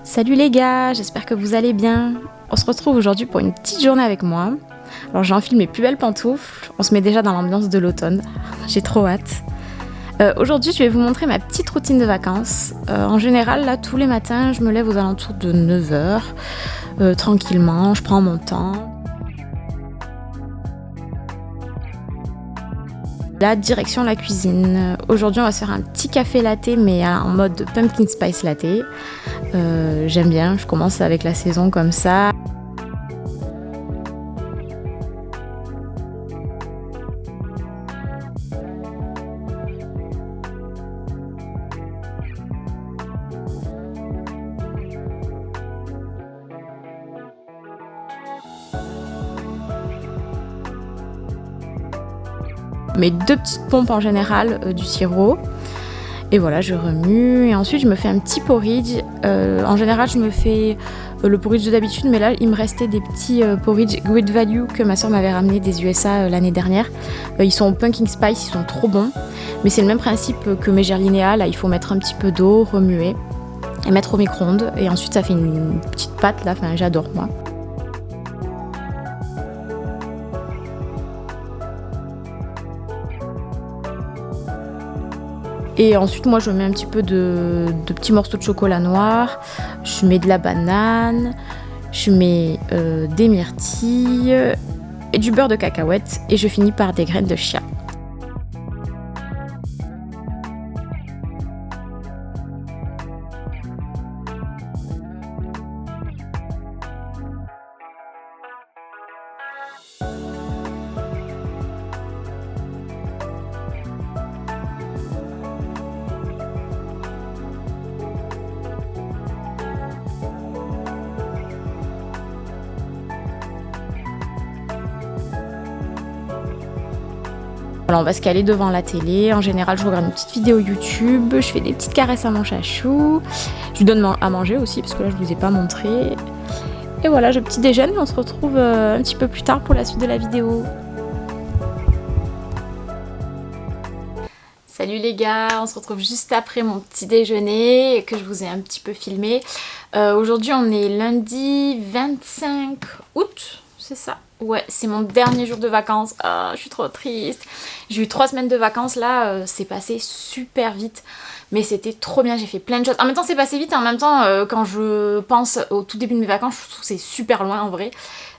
Salut les gars, j'espère que vous allez bien. On se retrouve aujourd'hui pour une petite journée avec moi. Alors j'enfile mes plus belles pantoufles, on se met déjà dans l'ambiance de l'automne. J'ai trop hâte. Aujourd'hui je vais vous montrer ma petite routine de vacances. En général là tous les matins je me lève aux alentours de 9h. Tranquillement, je prends mon temps. Là, direction la cuisine. Aujourd'hui, on va se faire un petit café latte, mais en mode pumpkin spice latte. J'aime bien, je commence avec la saison comme ça. Mes deux petites pompes en général du sirop. Et voilà, je remue. Et ensuite, je me fais un petit porridge. En général, je me fais le porridge d'habitude, mais là, il me restait des petits porridge Great Value que ma soeur m'avait ramené des USA l'année dernière. Ils sont au pumpkin spice, ils sont trop bons. Mais c'est le même principe que mes gerlinéas. Là, il faut mettre un petit peu d'eau, remuer et mettre au micro-ondes. Et ensuite, ça fait une petite pâte là. Enfin, j'adore moi. Et ensuite, moi, je mets un petit peu de petits morceaux de chocolat noir. Je mets de la banane. Je mets des myrtilles et du beurre de cacahuète. Et je finis par des graines de chia. Alors on va se caler devant la télé. En général, je regarde une petite vidéo YouTube, je fais des petites caresses à mon chachou. Je lui donne à manger aussi, parce que là, je ne vous ai pas montré. Et voilà, je petit déjeune et on se retrouve un petit peu plus tard pour la suite de la vidéo. Salut les gars, on se retrouve juste après mon petit déjeuner que je vous ai un petit peu filmé. Aujourd'hui, on est lundi 25 août, c'est ça? Ouais, c'est mon dernier jour de vacances. Oh, je suis trop triste. J'ai eu 3 semaines de vacances là, c'est passé super vite. Mais c'était trop bien, j'ai fait plein de choses. En même temps, c'est passé vite et en même temps, quand je pense au tout début de mes vacances, je trouve que c'est super loin en vrai.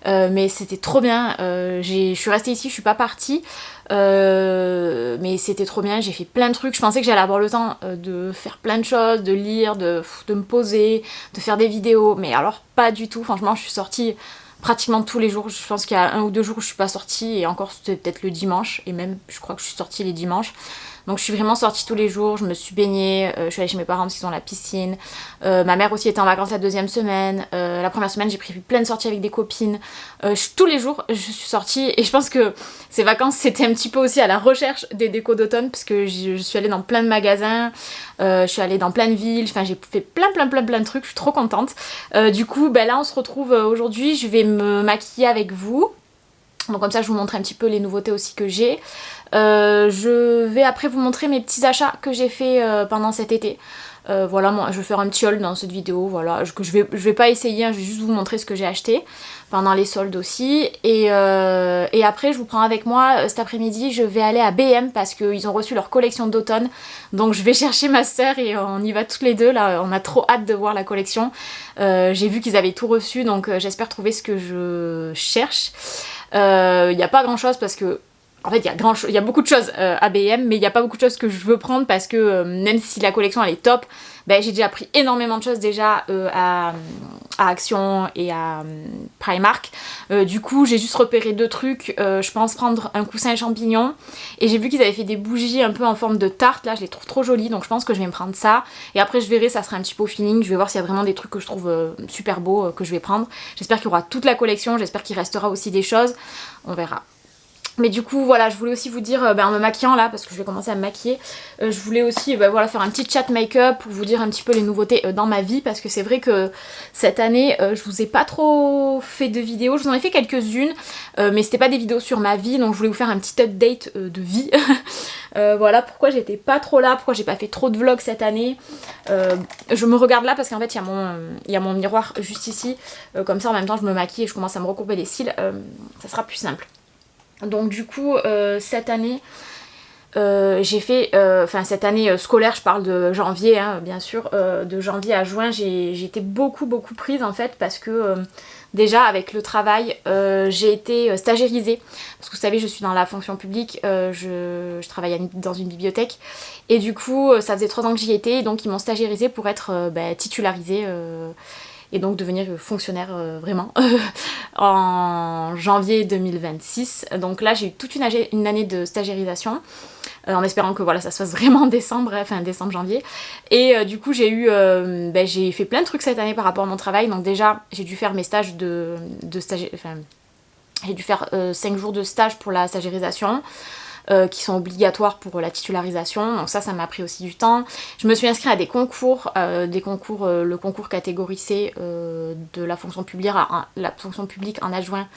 Mais c'était trop bien. Je suis restée ici, je suis pas partie. Mais c'était trop bien, j'ai fait plein de trucs. Je pensais que j'allais avoir le temps de faire plein de choses, de lire, de me poser, de faire des vidéos. Mais alors, pas du tout. Franchement, je suis sortie pratiquement tous les jours. Je pense qu'il y a 1 ou 2 jours où je suis pas sortie et encore c'était peut-être le dimanche et même je crois que je suis sortie les dimanches. Donc je suis vraiment sortie tous les jours, je me suis baignée, je suis allée chez mes parents parce qu'ils ont la piscine. Ma mère aussi était en vacances la 2e semaine. La première semaine j'ai prévu plein de sorties avec des copines. Tous les jours je suis sortie et je pense que ces vacances c'était un petit peu aussi à la recherche des décos d'automne parce que je suis allée dans plein de magasins, je suis allée dans plein de villes, enfin j'ai fait plein de trucs, je suis trop contente. Du coup ben là on se retrouve aujourd'hui, je vais me maquiller avec vous. Donc comme ça je vous montre un petit peu les nouveautés aussi que j'ai. Je vais après vous montrer mes petits achats que j'ai fait pendant cet été. Voilà, moi je vais faire un petit haul dans cette vidéo, voilà, que je vais pas essayer, hein, je vais juste vous montrer ce que j'ai acheté pendant les soldes aussi. Et après je vous prends avec moi cet après-midi, je vais aller à BM parce qu'ils ont reçu leur collection d'automne. Donc je vais chercher ma soeur et on y va toutes les deux, là on a trop hâte de voir la collection. J'ai vu qu'ils avaient tout reçu, donc j'espère trouver ce que je cherche. Il n'y a pas grand chose parce que en fait il y a beaucoup de choses à BM, mais il n'y a pas beaucoup de choses que je veux prendre parce que même si la collection elle est top, ben, j'ai déjà pris énormément de choses déjà à Action et à Primark. Du coup j'ai juste repéré 2 trucs. Je pense prendre un coussin champignon et j'ai vu qu'ils avaient fait des bougies un peu en forme de tarte, là je les trouve trop jolies, donc je pense que je vais me prendre ça et après je verrai, ça sera un petit peu au feeling, je vais voir s'il y a vraiment des trucs que je trouve super beaux que je vais prendre. J'espère qu'il y aura toute la collection, j'espère qu'il restera aussi des choses, on verra. Mais du coup voilà, je voulais aussi vous dire, en me maquillant là, parce que je vais commencer à me maquiller, je voulais aussi voilà, faire un petit chat make-up pour vous dire un petit peu les nouveautés dans ma vie, parce que c'est vrai que cette année je vous ai pas trop fait de vidéos, je vous en ai fait quelques-unes, mais c'était pas des vidéos sur ma vie, donc je voulais vous faire un petit update de vie. Voilà pourquoi j'étais pas trop là, pourquoi j'ai pas fait trop de vlogs cette année. Je me regarde là parce qu'en fait il y a mon miroir juste ici, comme ça en même temps je me maquille et je commence à me recourber les cils, ça sera plus simple. Donc du coup cette année j'ai fait, cette année scolaire, je parle de janvier hein, bien sûr, de janvier à juin j'ai été beaucoup prise en fait parce que déjà avec le travail j'ai été stagiairisée, parce que vous savez je suis dans la fonction publique, je travaille dans une bibliothèque et du coup ça faisait 3 ans que j'y étais, donc ils m'ont stagiairisée pour être titularisée et donc devenir fonctionnaire vraiment en janvier 2026. Donc là j'ai eu toute une année de stagiairisation en espérant que voilà ça se fasse vraiment en décembre, enfin décembre-janvier. Et du coup j'ai fait plein de trucs cette année par rapport à mon travail. Donc déjà j'ai dû faire mes stages de stagiaire, enfin j'ai dû faire 5 jours de stage pour la stagiairisation. Qui sont obligatoires pour la titularisation, donc ça m'a pris aussi du temps. Je me suis inscrite à des concours, le concours catégorie C de la fonction publique en adjoint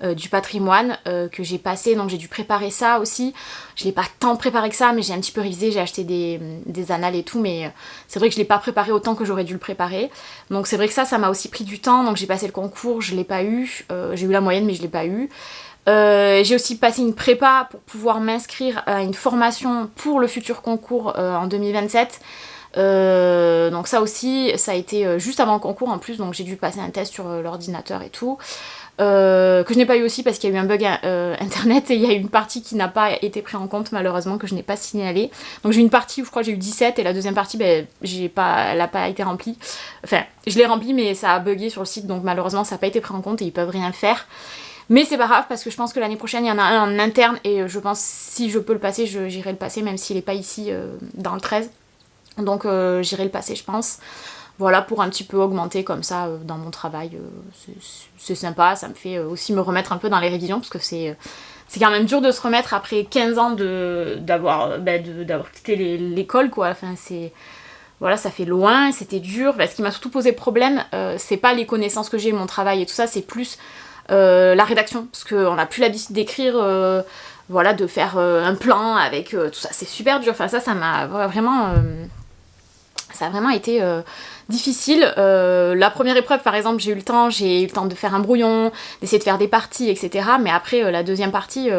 du patrimoine que j'ai passé, donc j'ai dû préparer ça aussi. Je l'ai pas tant préparé que ça, mais j'ai un petit peu révisé, j'ai acheté des annales et tout, mais c'est vrai que je l'ai pas préparé autant que j'aurais dû le préparer. Donc c'est vrai que ça m'a aussi pris du temps, donc j'ai passé le concours, je l'ai pas eu, j'ai eu la moyenne mais je l'ai pas eu. J'ai aussi passé une prépa pour pouvoir m'inscrire à une formation pour le futur concours en 2027. Donc ça aussi, ça a été juste avant le concours en plus, donc j'ai dû passer un test sur l'ordinateur et tout. Que je n'ai pas eu aussi parce qu'il y a eu un bug internet et il y a eu une partie qui n'a pas été prise en compte malheureusement, que je n'ai pas signalé. Donc j'ai eu une partie où je crois que j'ai eu 17 et la deuxième partie elle n'a pas été remplie. Enfin je l'ai remplie mais ça a bugué sur le site, donc malheureusement ça n'a pas été pris en compte et ils peuvent rien faire. Mais c'est pas grave parce que je pense que l'année prochaine il y en a un en interne et je pense si je peux le passer, j'irai le passer même s'il n'est pas ici dans le 13. Donc j'irai le passer je pense. Voilà, pour un petit peu augmenter comme ça dans mon travail, c'est sympa, ça me fait aussi me remettre un peu dans les révisions parce que c'est quand même dur de se remettre après 15 ans d'avoir quitté l'école quoi, enfin c'est... Voilà, ça fait loin, c'était dur. Ce qui m'a surtout posé problème, c'est pas les connaissances que j'ai, mon travail et tout ça, c'est plus la rédaction. Parce qu'on n'a plus l'habitude d'écrire, voilà, de faire un plan avec tout ça. C'est super dur. Enfin, ça m'a vraiment... ça a vraiment été difficile. La première épreuve, par exemple, j'ai eu le temps de faire un brouillon, d'essayer de faire des parties, etc. Mais après, la deuxième partie,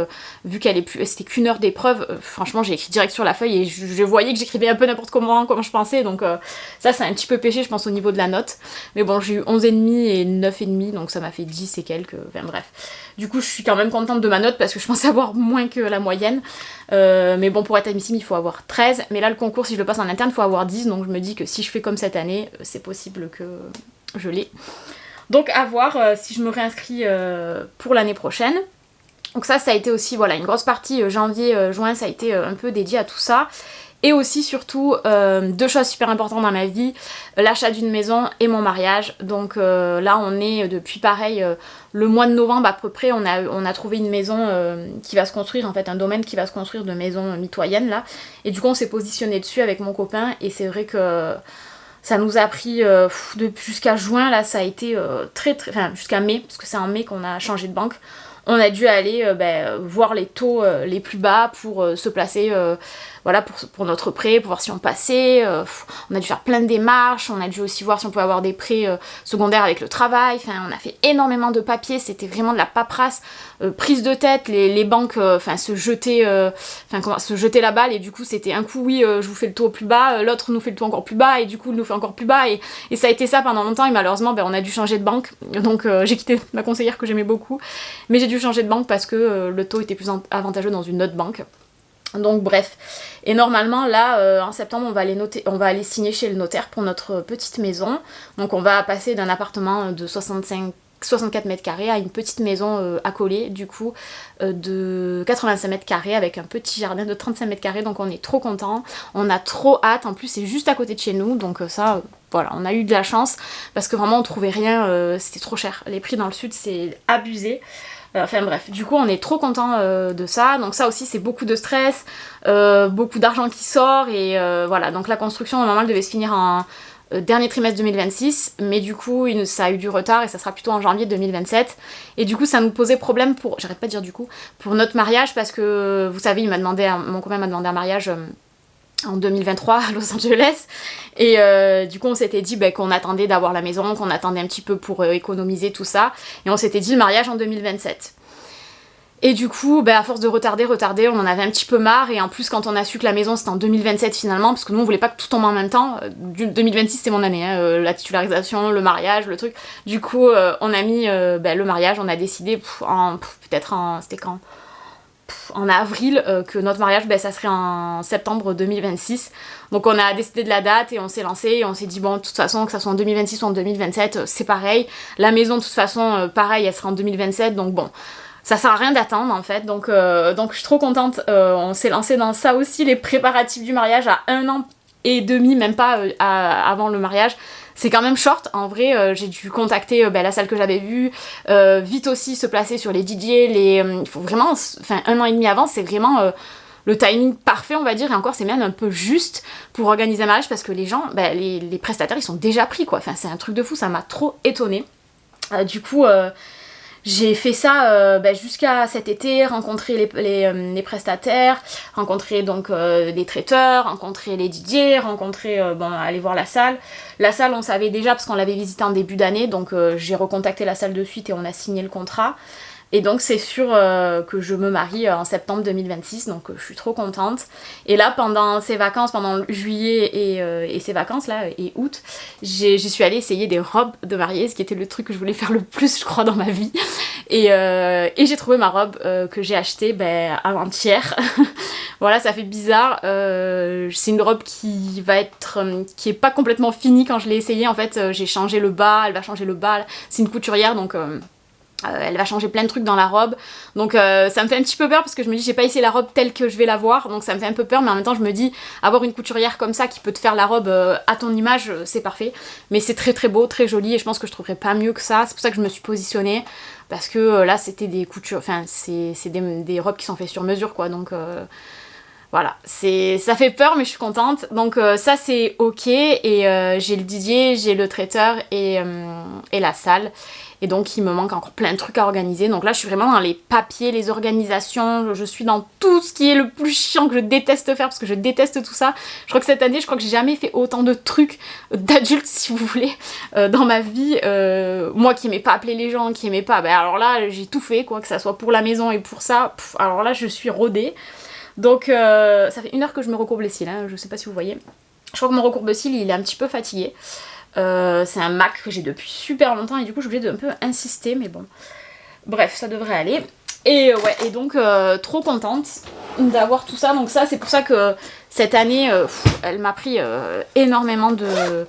vu qu'elle est plus, c'était qu'une heure d'épreuve, franchement, j'ai écrit direct sur la feuille et je voyais que j'écrivais un peu n'importe comment je pensais. Donc ça, c'est un petit peu péché, je pense, au niveau de la note. Mais bon, j'ai eu 11,5 et 9,5, donc ça m'a fait 10 et quelques. Enfin bref. Du coup, je suis quand même contente de ma note parce que je pensais avoir moins que la moyenne. Mais bon, pour être admissible, il faut avoir 13. Mais là, le concours, si je le passe en interne, il faut avoir 10. Donc je me dis que si je fais comme cette année, c'est possible que je l'ai. Donc à voir si je me réinscris pour l'année prochaine. Donc ça a été aussi voilà, une grosse partie janvier-juin, ça a été un peu dédié à tout ça. Et aussi surtout 2 choses super importantes dans ma vie, l'achat d'une maison et mon mariage. Donc là on est depuis pareil le mois de novembre à peu près, on a trouvé une maison qui va se construire, en fait un domaine qui va se construire de maison mitoyenne là. Et du coup on s'est positionné dessus avec mon copain et c'est vrai que ça nous a pris jusqu'à juin, là ça a été enfin jusqu'à mai, parce que c'est en mai qu'on a changé de banque. On a dû aller voir les taux les plus bas pour se placer voilà, pour notre prêt, pour voir si on passait. On a dû faire plein de démarches, on a dû aussi voir si on pouvait avoir des prêts secondaires avec le travail. Enfin, on a fait énormément de papiers, c'était vraiment de la paperasse, prise de tête, les banques se jetaient la balle et du coup c'était un coup oui je vous fais le taux au plus bas, l'autre nous fait le taux encore plus bas et du coup il nous fait encore plus bas et ça a été ça pendant longtemps et malheureusement on a dû changer de banque. Donc j'ai quitté ma conseillère que j'aimais beaucoup, mais j'ai dû changer de banque parce que le taux était plus avantageux dans une autre banque. Donc bref, et normalement là en septembre on va aller signer chez le notaire pour notre petite maison. Donc on va passer d'un appartement de 64 mètres carrés à une petite maison accolée du coup de 85 mètres carrés avec un petit jardin de 35 mètres carrés, donc on est trop contents, on a trop hâte, en plus c'est juste à côté de chez nous, donc ça voilà, on a eu de la chance parce que vraiment on trouvait rien, c'était trop cher, les prix dans le sud c'est abusé. Enfin bref, du coup on est trop content de ça. Donc ça aussi c'est beaucoup de stress, beaucoup d'argent qui sort et voilà. Donc la construction normalement elle devait se finir en dernier trimestre 2026, mais du coup ça a eu du retard et ça sera plutôt en janvier 2027. Et du coup ça nous posait problème pour, j'arrête pas de dire du coup, pour notre mariage parce que vous savez mon copain m'a demandé un mariage en 2023 à Los Angeles et du coup on s'était dit qu'on attendait d'avoir la maison, qu'on attendait un petit peu pour économiser tout ça et on s'était dit le mariage en 2027. Et du coup, à force de retarder, on en avait un petit peu marre. Et en plus, quand on a su que la maison c'était en 2027 finalement, parce que nous on voulait pas que tout tombe en même temps. 2026 c'est mon année, hein, la titularisation, le mariage, le truc. Du coup, on a mis le mariage, on a décidé peut-être c'était quand en avril que notre mariage ça serait en septembre 2026. Donc on a décidé de la date et on s'est lancé et on s'est dit bon de toute façon que ça soit en 2026 ou en 2027 c'est pareil. La maison de toute façon pareil elle sera en 2027 donc bon ça sert à rien d'attendre en fait, donc je suis trop contente, on s'est lancé dans ça aussi, les préparatifs du mariage à 1 an et demi, même pas avant le mariage. C'est quand même short, en vrai, j'ai dû contacter la salle que j'avais vue, vite aussi se placer sur les DJ, il faut vraiment, 1 an et demi avant, c'est vraiment le timing parfait on va dire, et encore c'est même un peu juste pour organiser un mariage parce que les gens, les prestataires ils sont déjà pris quoi, c'est un truc de fou, ça m'a trop étonnée. Du coup... j'ai fait ça jusqu'à cet été, rencontrer les prestataires, rencontrer donc les traiteurs, rencontrer les DJ, aller voir la salle. La salle on savait déjà parce qu'on l'avait visitée en début d'année, donc j'ai recontacté la salle de suite et on a signé le contrat. Et donc c'est sûr que je me marie en septembre 2026, donc je suis trop contente. Et là pendant ces vacances, pendant juillet et ces vacances là, et août, j'y suis allée essayer des robes de mariée, ce qui était le truc que je voulais faire le plus je crois dans ma vie. Et j'ai trouvé ma robe que j'ai achetée avant-hier. Voilà, ça fait bizarre. C'est une robe qui est pas complètement finie quand je l'ai essayée. En fait, j'ai changé le bas, elle va changer le bas. C'est une couturière donc... elle va changer plein de trucs dans la robe, donc ça me fait un petit peu peur parce que je me dis j'ai pas essayé la robe telle que je vais la voir, donc ça me fait un peu peur, mais en même temps je me dis avoir une couturière comme ça qui peut te faire la robe à ton image, c'est parfait. Mais c'est très très beau, très joli et je pense que je trouverais pas mieux que ça, c'est pour ça que je me suis positionnée, parce que là c'était des coutures, c'est des robes qui sont faites sur mesure quoi, donc voilà, ça fait peur mais je suis contente, donc ça c'est ok, et j'ai le DJ, j'ai le traiteur et la salle. Et donc il me manque encore plein de trucs à organiser. Donc là je suis vraiment dans les papiers, les organisations, je suis dans tout ce qui est le plus chiant que je déteste faire parce que je déteste tout ça. Je crois que cette année, j'ai jamais fait autant de trucs d'adulte si vous voulez dans ma vie. Moi qui aimais pas appeler les gens, qui aimais pas, alors là j'ai tout fait quoi, que ça soit pour la maison et pour ça. Alors là je suis rodée. Donc ça fait 1 heure que je me recourbe les cils, hein, je sais pas si vous voyez. Je crois que mon recourbe-cils il est un petit peu fatigué. C'est un Mac que j'ai depuis super longtemps et du coup j'ai obligée de un peu insister, mais bon. Bref, ça devrait aller. Et ouais, et donc trop contente d'avoir tout ça. Donc ça, c'est pour ça que cette année, elle m'a pris énormément de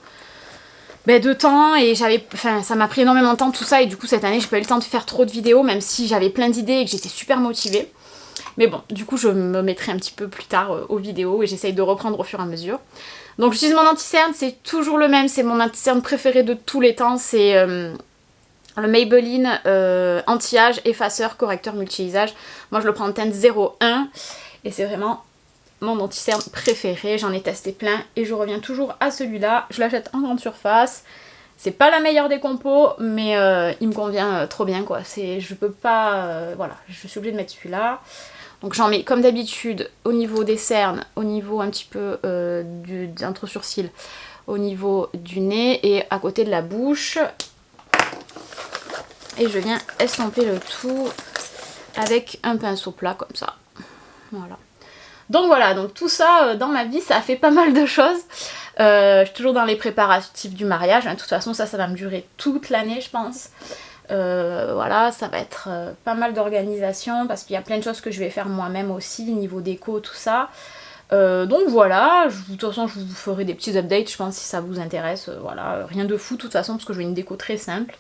temps et ça m'a pris énormément de temps tout ça, et du coup cette année j'ai pas eu le temps de faire trop de vidéos, même si j'avais plein d'idées et que j'étais super motivée. Mais bon, du coup je me mettrai un petit peu plus tard aux vidéos et j'essaye de reprendre au fur et à mesure. Donc j'utilise mon anti-cerne, c'est toujours le même, c'est mon anti-cerne préféré de tous les temps, c'est le Maybelline anti-âge, effaceur, correcteur multi-usage. Moi je le prends en teinte 01 et c'est vraiment mon anti-cerne préféré, j'en ai testé plein et je reviens toujours à celui-là. Je l'achète en grande surface, c'est pas la meilleure des compos mais il me convient trop bien quoi, je peux pas, voilà, je suis obligée de mettre celui-là. Donc j'en mets comme d'habitude au niveau des cernes, au niveau un petit peu d'entre-sourcils, au niveau du nez et à côté de la bouche. Et je viens estomper le tout avec un pinceau plat comme ça. Voilà. Donc voilà, donc tout ça dans ma vie, ça a fait pas mal de choses. Je suis toujours dans les préparatifs du mariage, hein. De toute façon ça va me durer toute l'année je pense. Voilà, ça va être pas mal d'organisation parce qu'il y a plein de choses que je vais faire moi-même aussi, niveau déco, tout ça. Donc voilà, de toute façon je vous ferai des petits updates je pense si ça vous intéresse, voilà, rien de fou de toute façon parce que je veux une déco très simple.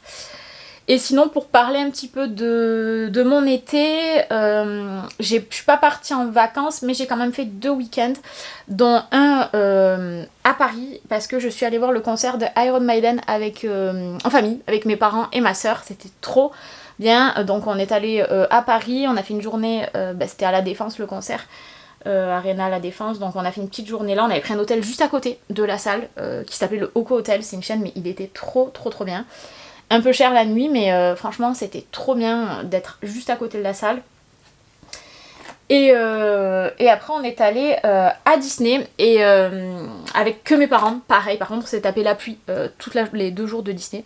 Et sinon pour parler un petit peu de mon été, je suis pas partie en vacances mais j'ai quand même fait 2 week-ends, dont un à Paris parce que je suis allée voir le concert de Iron Maiden en famille, avec mes parents et ma soeur, c'était trop bien. Donc on est allé à Paris, on a fait une journée, c'était à la Défense le concert, Arena La Défense, donc on a fait une petite journée là, on avait pris un hôtel juste à côté de la salle qui s'appelait le Oco Hotel, c'est une chaîne mais il était trop bien. Un peu cher la nuit mais franchement c'était trop bien d'être juste à côté de la salle. Et après on est allé à Disney et avec que mes parents, pareil, par contre c'est tapé la pluie les 2 jours de Disney.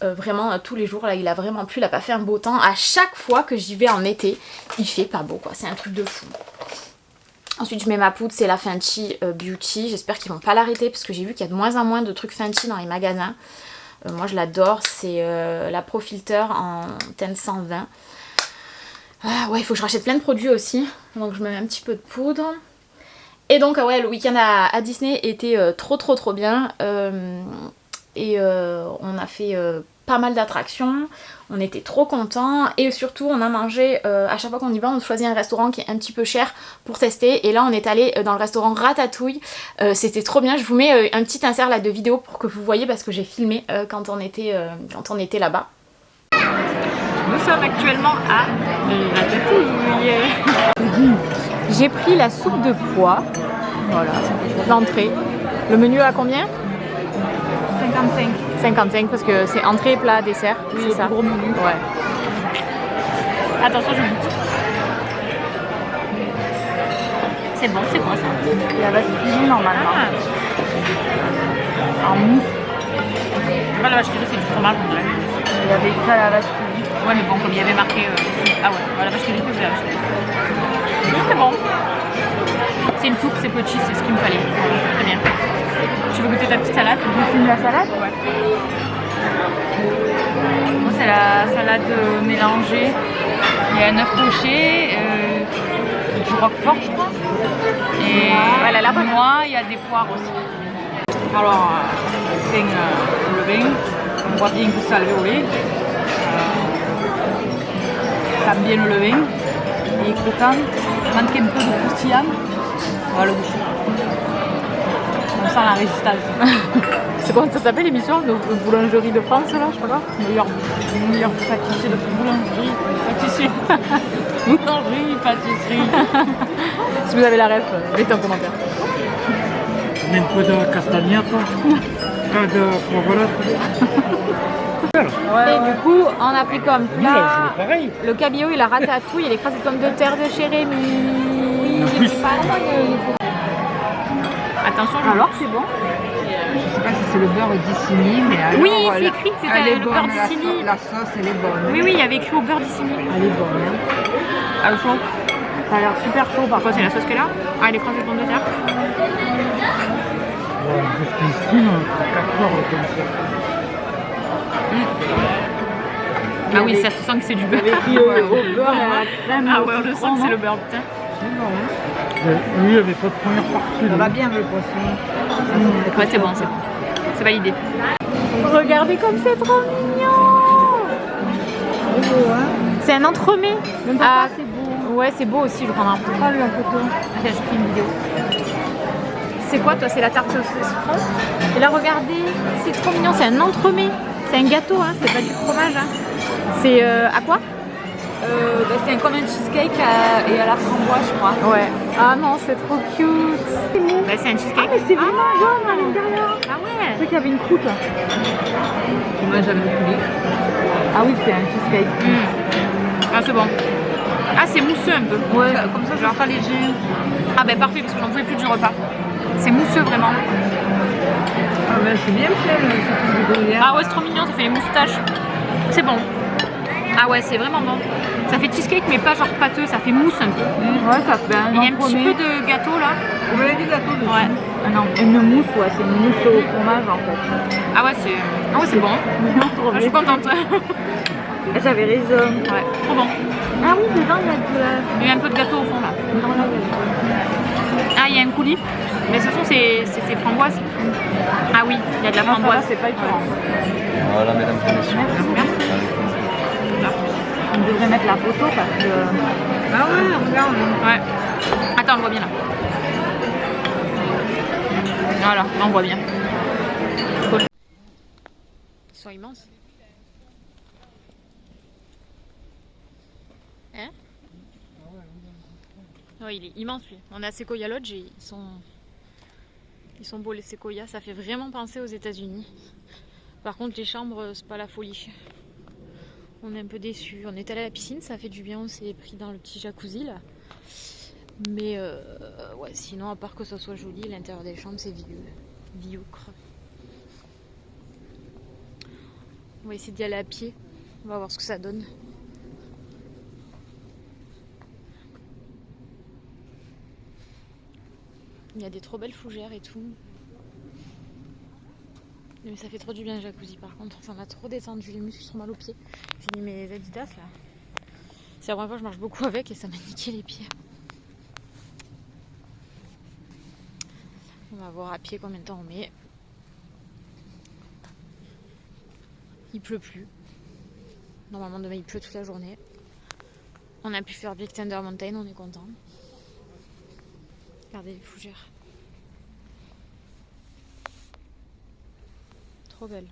Vraiment tous les jours là il a vraiment plu, il a pas fait un beau temps. À chaque fois que j'y vais en été, il fait pas beau quoi, c'est un truc de fou. Ensuite je mets ma poudre, c'est la Fenty Beauty, j'espère qu'ils vont pas l'arrêter parce que j'ai vu qu'il y a de moins en moins de trucs Fenty dans les magasins. Moi je l'adore, c'est la Pro Filter en teinte 120. Ah ouais, il faut que je rachète plein de produits aussi, donc je mets un petit peu de poudre. Et donc ouais, le week-end à Disney était trop bien. On a fait pas mal d'attractions, on était trop contents et surtout on a mangé, à chaque fois qu'on y va on choisit un restaurant qui est un petit peu cher pour tester et là on est allé dans le restaurant Ratatouille, c'était trop bien, je vous mets un petit insert là de vidéo pour que vous voyez parce que j'ai filmé quand on était là-bas. Nous sommes actuellement à Ratatouille. J'ai pris la soupe de pois, voilà, l'entrée. Le menu à combien ? 55 parce que c'est entrée, plat, dessert, oui, c'est ça. Gros menu. Ouais. Attention, je goûte. C'est bon, c'est quoi ça ? La vache qui rit normalement. En mousse. Pas la vache qui rit, c'est du fromage on dirait. Il y avait ça la vache qui rit. Ouais mais bon comme il y avait marqué... Ah ouais, la vache qui rit, c'est la vache qui rit. C'est bon. C'est une soupe, c'est petit, c'est ce qu'il me fallait. Très bien. Tu veux goûter ta petite salade ? La salade ? Ouais. Moi c'est la salade mélangée. Il y a un œuf poché, du roquefort je crois. Et voilà, la noix, il y a des poires aussi. Alors, c'est le vin. On voit bien que ça le lait. Ça bien le vin. Il est croquant. Il manque un peu de croustillant. On va le goûter. On sent la résistance. C'est comment ça s'appelle l'émission de boulangerie de France là, je sais pas quoi. Meilleur pâtissier de boulangerie, pâtissier. Boulangerie, pâtisserie. Si vous avez la ref, mettez en commentaire. Un peu de castagnato, de provolone. Et du coup, on a pris comme plat le cabillaud et la ratatouille et les crasses de pommes de terre de chez Rémi. J'ai pris pas loin. Attention, alors c'est bon. Je sais pas si c'est le beurre d'Isigny, mais alors... Oui, c'est écrit que c'était le beurre d'Isigny. La sauce, elle est bonne. Oui, il y avait écrit au beurre d'Isigny. Elle est bonne. Hein. Ah, chaud. Ça a l'air super chaud. Par contre, c'est la sauce qu'elle a. Ah, les crasses de pommes de terre. Ouais, jusqu'ici, on a 4 heures comme ça. Ah oui, ça se sent que c'est du beurre. Au beurre, ah ouais, on le sent que c'est le beurre, putain. Oui, il n'y avait pas de première partie. Ça va bien le poisson. Ouais, c'est bon, c'est bon. C'est validé. Regardez comme c'est trop mignon. C'est un entremets. Ah, c'est beau. Ouais, c'est beau aussi, je prends un peu. Ah, lui, un photo. Attends, je fais une vidéo. C'est quoi, toi? C'est la tarte au citron. Et là, regardez, c'est trop mignon. C'est un entremets. C'est un gâteau, hein. C'est pas du fromage. Hein. C'est à quoi? C'est comme un cheesecake et à la framboise, je crois. Ouais. Ah non, c'est trop cute. Bah, c'est un cheesecake. Ah, mais c'est vraiment jaune à l'intérieur. Ah ouais. Je sais qu'il y avait une croûte. Moi, j'aime le poulet. Ah oui, c'est un cheesecake. Ah, c'est bon. Ah, c'est mousseux un peu. Ouais, comme ça, genre pas léger. Ah, bah parfait, parce que j'en pouvais plus du repas. C'est mousseux vraiment. Ah, bah c'est bien fait, ce truc de gruyère. Ah ouais, c'est trop mignon, ça fait les moustaches. C'est bon. Ah ouais, c'est vraiment bon. Ça fait cheesecake, mais pas genre pâteux, ça fait mousse un peu. Ouais, ça fait un. Il y a un petit peu de gâteau là. Vous avez dit gâteau dessus? Ouais. Ah non, une mousse, ouais, c'est une mousse au fromage en fait. Ah ouais, c'est bon. Ah, je suis contente. J'avais raison. Ouais, trop bon. Ah oui, dedans il y a de. Il y a un peu de gâteau au fond là. Ah, il y a un coulis. Mais de toute façon, c'était framboise. Ah oui, il y a de la framboise. C'est pas étonnant. Voilà, mesdames et messieurs. Merci. On devrait mettre la photo parce que. Ah ouais, regarde. Ouais. Attends, on voit bien là. Voilà, là on voit bien. Cool. Ils sont immenses. Oh, il est immense lui. On a Sequoia Lodge et ils sont beaux les séquoias, ça fait vraiment penser aux États-Unis. Par contre les chambres c'est pas la folie. On est un peu déçus. On est allé à la piscine, ça fait du bien, on s'est pris dans le petit jacuzzi là. Mais ouais, sinon à part que ça soit joli, l'intérieur des chambres c'est vieux-creux. On va essayer d'y aller à pied, on va voir ce que ça donne. Il y a des trop belles fougères et tout. Mais ça fait trop du bien le jacuzzi par contre, ça m'a trop détendu, les muscles sont mal aux pieds. J'ai mis mes Adidas là. C'est la première fois que je marche beaucoup avec et ça m'a niqué les pieds. On va voir à pied combien de temps on met. Il pleut plus. Normalement demain il pleut toute la journée. On a pu faire Big Thunder Mountain, on est content. Regardez les fougères. Trop belle.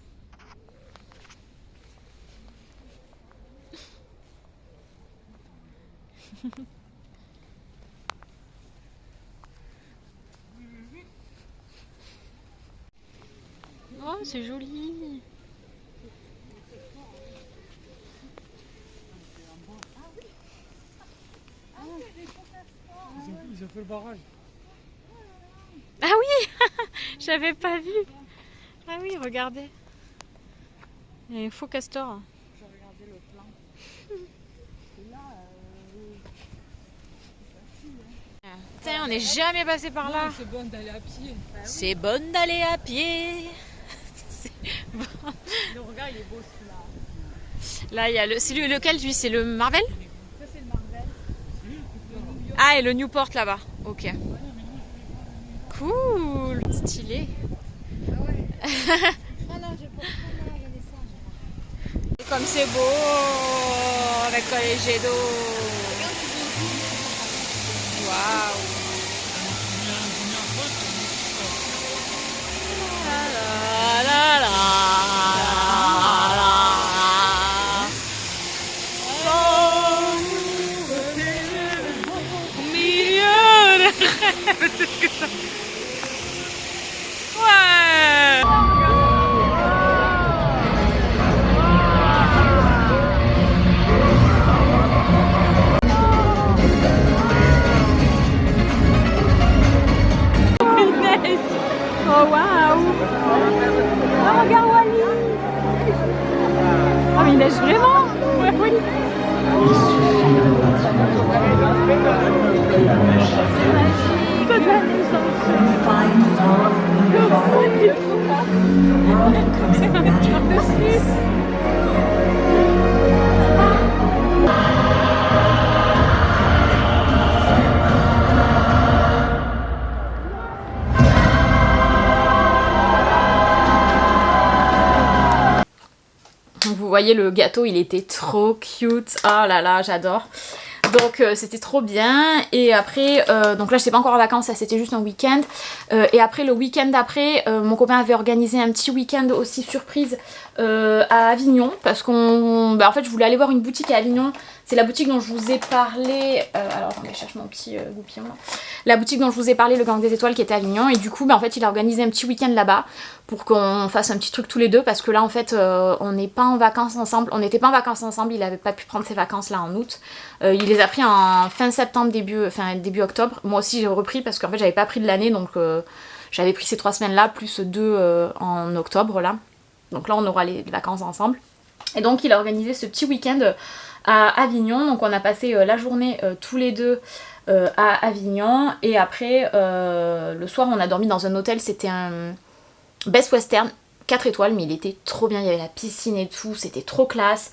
Oh, c'est joli. Ils ont fait le barrage. Ah oui. J'avais pas vu. Ah oui, regardez. Il y a un faux castor. J'ai regardé le plan. Et là, Tiens, on n'est jamais passé par là. c'est bon d'aller à pied. C'est bon d'aller à pied. Le regard, il est beau celui-là. Là, il y a c'est lequel lui? C'est le Marvel? Ça, c'est le Marvel. Ah, et le Newport là-bas. Ok. Cool. Stylé. Ah ouais. Ah non, j'ai pas regardé ça. Et comme c'est beau avec les jets d'eau. Waouh. La, la, la, la, la. Au milieu des rêves. C'est ce que ça. Ouais. Oh waouh! Oh regarde Wally! Oh mais il neige vraiment! Ouais, oui! Vous voyez le gâteau, il était trop cute. Oh là là, j'adore. Donc c'était trop bien. Et après, donc là j'étais pas encore en vacances, ça c'était juste un week-end. Et après le week-end d'après, mon copain avait organisé un petit week-end aussi surprise à Avignon. Parce qu'on, en fait je voulais aller voir une boutique à Avignon. C'est la boutique dont je vous ai parlé, alors attendez, je cherche mon petit goupillon là. La boutique dont je vous ai parlé, le Gang des Étoiles, qui était à Avignon. Et du coup, en fait, il a organisé un petit week-end là-bas pour qu'on fasse un petit truc tous les deux. Parce que là, en fait, on n'est pas en vacances ensemble. On n'était pas en vacances ensemble, il n'avait pas pu prendre ses vacances là en août. Il les a pris en fin septembre, début octobre. Moi aussi, j'ai repris parce qu'en fait, j'avais pas pris de l'année. Donc, j'avais pris ces 3 semaines-là, plus 2 en octobre là. Donc là, on aura les vacances ensemble. Et donc, il a organisé ce petit week-end à Avignon. Donc on a passé la journée tous les deux à Avignon. Et après le soir on a dormi dans un hôtel. C'était un Best Western 4 étoiles, mais il était trop bien. Il y avait la piscine et tout, c'était trop classe.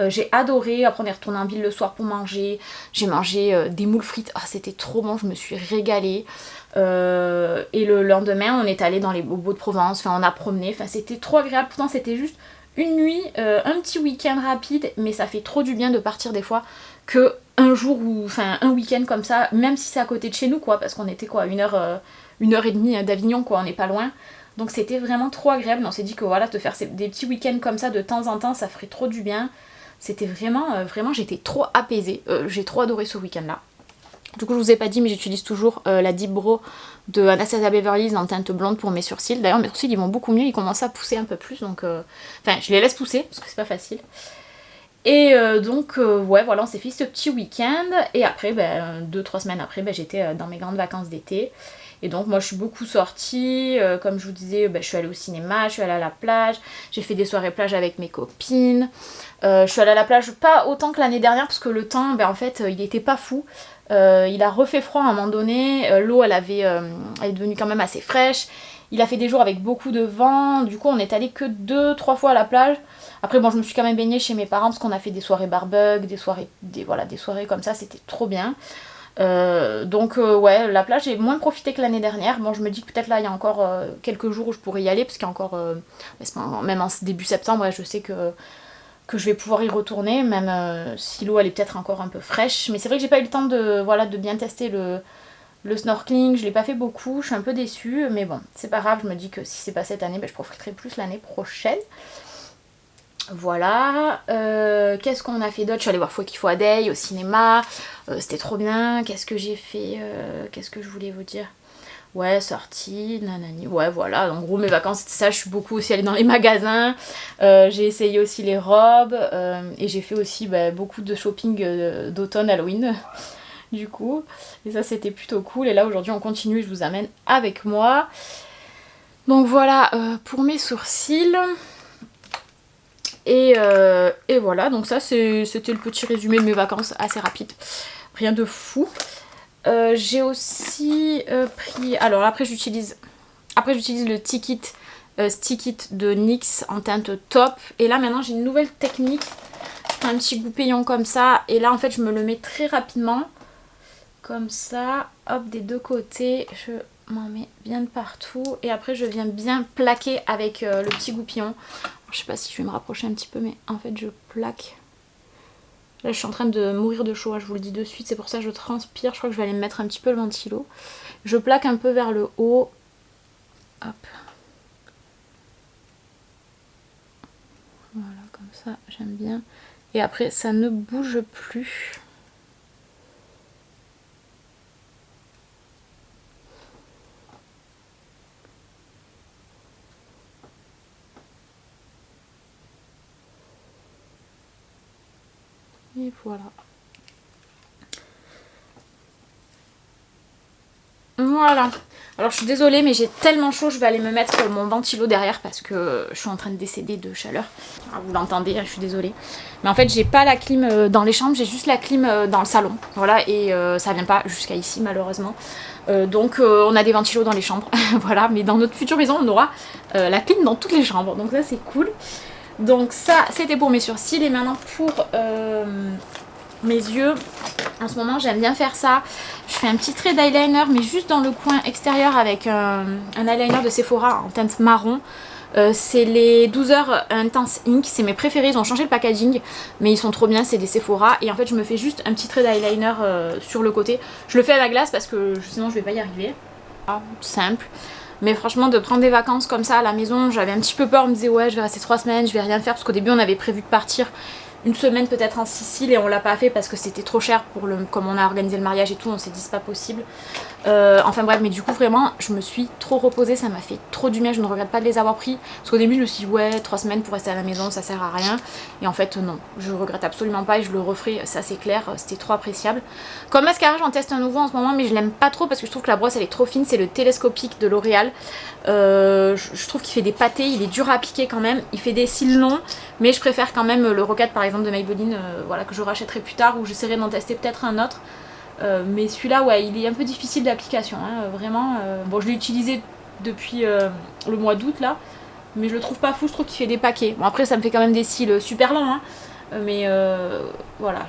J'ai adoré. Après on est retourné en ville le soir pour manger. J'ai mangé des moules frites. Ah, c'était trop bon, je me suis régalée. Et le lendemain on est allé dans les bobos de Provence. Enfin on a promené. Enfin c'était trop agréable. Pourtant c'était juste une nuit, un petit week-end rapide, mais ça fait trop du bien de partir des fois que un jour ou enfin un week-end comme ça, même si c'est à côté de chez nous quoi, parce qu'on était quoi, 1h30 d'Avignon quoi, on n'est pas loin. Donc c'était vraiment trop agréable. On s'est dit que voilà, te faire des petits week-ends comme ça de temps en temps, ça ferait trop du bien. C'était vraiment, j'étais trop apaisée. J'ai trop adoré ce week-end là. Du coup je vous ai pas dit mais j'utilise toujours la Deep Brow de Anastasia Beverly Hills en teinte blonde pour mes sourcils. D'ailleurs mes sourcils ils vont beaucoup mieux, ils commencent à pousser un peu plus donc enfin je les laisse pousser parce que c'est pas facile. Et donc ouais voilà, on s'est fait ce petit week-end et après 2-3 semaines après j'étais dans mes grandes vacances d'été. Et donc moi je suis beaucoup sortie, comme je vous disais je suis allée au cinéma, je suis allée à la plage, j'ai fait des soirées plage avec mes copines. Je suis allée à la plage pas autant que l'année dernière parce que le temps en fait il était pas fou. Il a refait froid à un moment donné, l'eau elle est devenue quand même assez fraîche. Il a fait des jours avec beaucoup de vent, du coup on est allé que 2-3 fois à la plage. Après bon je me suis quand même baignée chez mes parents parce qu'on a fait des soirées barbecue, des soirées comme ça, c'était trop bien. Donc ouais, la plage j'ai moins profité que l'année dernière. Bon je me dis que peut-être là il y a encore quelques jours où je pourrais y aller parce qu'il y a encore, même en début septembre je sais que je vais pouvoir y retourner, même si l'eau elle est peut-être encore un peu fraîche. Mais c'est vrai que j'ai pas eu le temps de bien tester le snorkeling, je l'ai pas fait beaucoup, je suis un peu déçue, mais bon, c'est pas grave, je me dis que si c'est pas cette année, je profiterai plus l'année prochaine. Voilà, qu'est-ce qu'on a fait d'autre? Je suis allée voir Fouet qu'il faut à Day au cinéma, c'était trop bien. Qu'est-ce que j'ai fait? Qu'est-ce que je voulais vous dire? Ouais, sortie, nanani, ouais voilà, en gros mes vacances c'était ça, je suis beaucoup aussi allée dans les magasins, j'ai essayé aussi les robes, et j'ai fait aussi beaucoup de shopping d'automne Halloween, du coup, et ça c'était plutôt cool, et là aujourd'hui on continue, je vous amène avec moi. Donc voilà pour mes sourcils. Et voilà, donc ça c'était le petit résumé de mes vacances assez rapide, rien de fou. J'ai aussi pris, alors après j'utilise le Stick It de NYX en teinte taupe, et là maintenant j'ai une nouvelle technique, un petit goupillon comme ça, et là en fait je me le mets très rapidement comme ça, hop, des deux côtés, je m'en mets bien de partout et après je viens bien plaquer avec le petit goupillon. Je sais pas si je vais me rapprocher un petit peu, mais en fait je plaque. Là je suis en train de mourir de chaud, je vous le dis de suite, c'est pour ça que je transpire. Je crois que je vais aller me mettre un petit peu le ventilo. Je plaque un peu vers le haut. Hop. Voilà, comme ça, j'aime bien. Et après ça ne bouge plus. Et voilà. Voilà. Alors je suis désolée mais j'ai tellement chaud, je vais aller me mettre mon ventilo derrière parce que je suis en train de décéder de chaleur. Alors, vous l'entendez, je suis désolée. Mais en fait j'ai pas la clim dans les chambres, j'ai juste la clim dans le salon. Voilà, et ça vient pas jusqu'à ici malheureusement. Donc on a des ventilos dans les chambres. Voilà, mais dans notre future maison on aura la clim dans toutes les chambres. Donc ça c'est cool. Donc ça c'était pour mes sourcils, et maintenant pour mes yeux. En ce moment j'aime bien faire ça. Je fais un petit trait d'eyeliner mais juste dans le coin extérieur avec un eyeliner de Sephora en teinte marron. C'est les 12 heures Intense Ink, c'est mes préférés, ils ont changé le packaging mais ils sont trop bien, c'est des Sephora. Et en fait je me fais juste un petit trait d'eyeliner sur le côté. Je le fais à la glace parce que sinon je vais pas y arriver. Simple. Mais franchement de prendre des vacances comme ça à la maison, j'avais un petit peu peur, on me disait ouais je vais rester 3 semaines, je vais rien faire, parce qu'au début on avait prévu de partir une semaine peut-être en Sicile et on l'a pas fait parce que c'était trop cher pour comme on a organisé le mariage et tout, on s'est dit c'est pas possible. Enfin bref, mais du coup vraiment je me suis trop reposée, ça m'a fait trop du bien, je ne regrette pas de les avoir pris, parce qu'au début je me suis dit ouais 3 semaines pour rester à la maison ça sert à rien, et en fait non, je regrette absolument pas et je le referai, ça c'est clair, c'était trop appréciable. Comme mascara j'en teste un nouveau en ce moment mais je l'aime pas trop parce que je trouve que la brosse elle est trop fine, c'est le télescopique de L'Oréal. Je trouve qu'il fait des pâtés, il est dur à appliquer quand même, il fait des cils longs, mais je préfère quand même le Rocade par exemple de Maybelline, voilà, que je rachèterai plus tard, ou j'essaierai d'en tester peut-être un autre. Mais celui-là ouais il est un peu difficile d'application hein, vraiment. Bon je l'ai utilisé depuis le mois d'août là, mais je le trouve pas fou, je trouve qu'il fait des paquets. Bon après ça me fait quand même des cils super longs hein, mais voilà,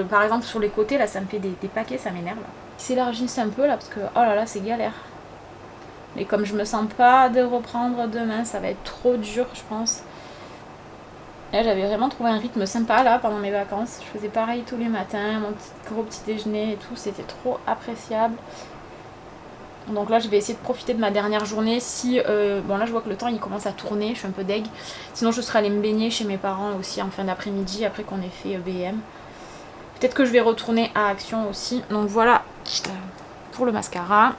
par exemple sur les côtés là ça me fait des paquets, ça m'énerve. Ils s'élargissent un peu là parce que oh là là c'est galère. Mais comme je me sens pas de reprendre demain, ça va être trop dur je pense. Là j'avais vraiment trouvé un rythme sympa là pendant mes vacances. Je faisais pareil tous les matins, mon gros petit déjeuner et tout, c'était trop appréciable. Donc là je vais essayer de profiter de ma dernière journée. Si bon là je vois que le temps il commence à tourner, je suis un peu deg. Sinon je serai allée me baigner chez mes parents aussi en fin d'après-midi après qu'on ait fait BM. Peut-être que je vais retourner à Action aussi. Donc voilà pour le mascara.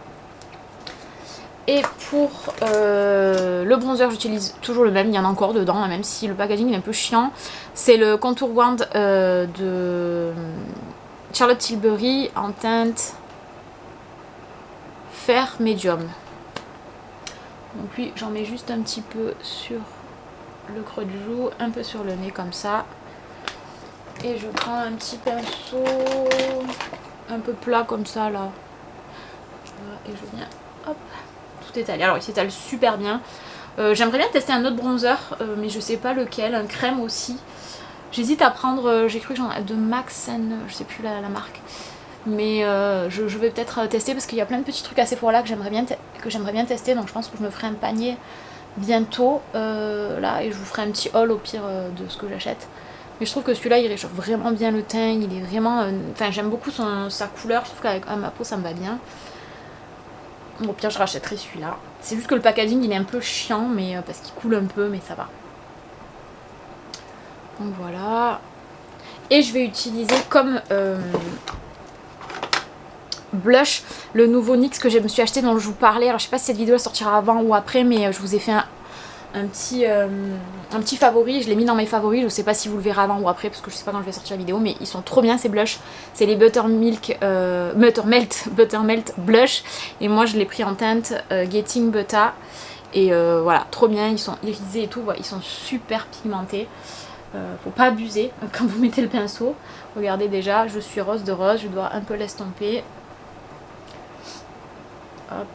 Et pour le bronzer, j'utilise toujours le même, il y en a encore dedans, hein, même si le packaging est un peu chiant. C'est le Contour Wand de Charlotte Tilbury en teinte Fair Medium. Donc lui, j'en mets juste un petit peu sur le creux du joue, un peu sur le nez comme ça. Et je prends un petit pinceau un peu plat comme ça là. Voilà, et je viens, hop, tout étalé. Alors il s'étale super bien. J'aimerais bien tester un autre bronzer, mais je sais pas lequel, un crème aussi. J'hésite à prendre, j'ai cru que j'en ai de Max and, je sais plus la marque. Mais je vais peut-être tester parce qu'il y a plein de petits trucs à Sephora que j'aimerais bien tester. Donc je pense que je me ferai un panier bientôt là et je vous ferai un petit haul au pire de ce que j'achète. Mais je trouve que celui-là il réchauffe vraiment bien le teint, il est vraiment... Enfin j'aime beaucoup sa couleur, je trouve qu'avec ma peau ça me va bien. Bon, au pire je rachèterai celui-là. C'est juste que le packaging il est un peu chiant mais parce qu'il coule un peu mais ça va. Donc voilà. Et je vais utiliser comme blush le nouveau NYX que je me suis acheté dont je vous parlais. Alors je sais pas si cette vidéo sortira avant ou après mais je vous ai fait un petit favori, je l'ai mis dans mes favoris, je sais pas si vous le verrez avant ou après parce que je sais pas quand je vais sortir la vidéo, mais ils sont trop bien ces blushs. C'est les Buttermelt Blush et moi je l'ai pris en teinte Getting Butter et voilà, trop bien, ils sont irisés et tout, voilà, ils sont super pigmentés. Faut pas abuser quand vous mettez le pinceau. Regardez déjà, je suis rose de rose, je dois un peu l'estomper. Hop.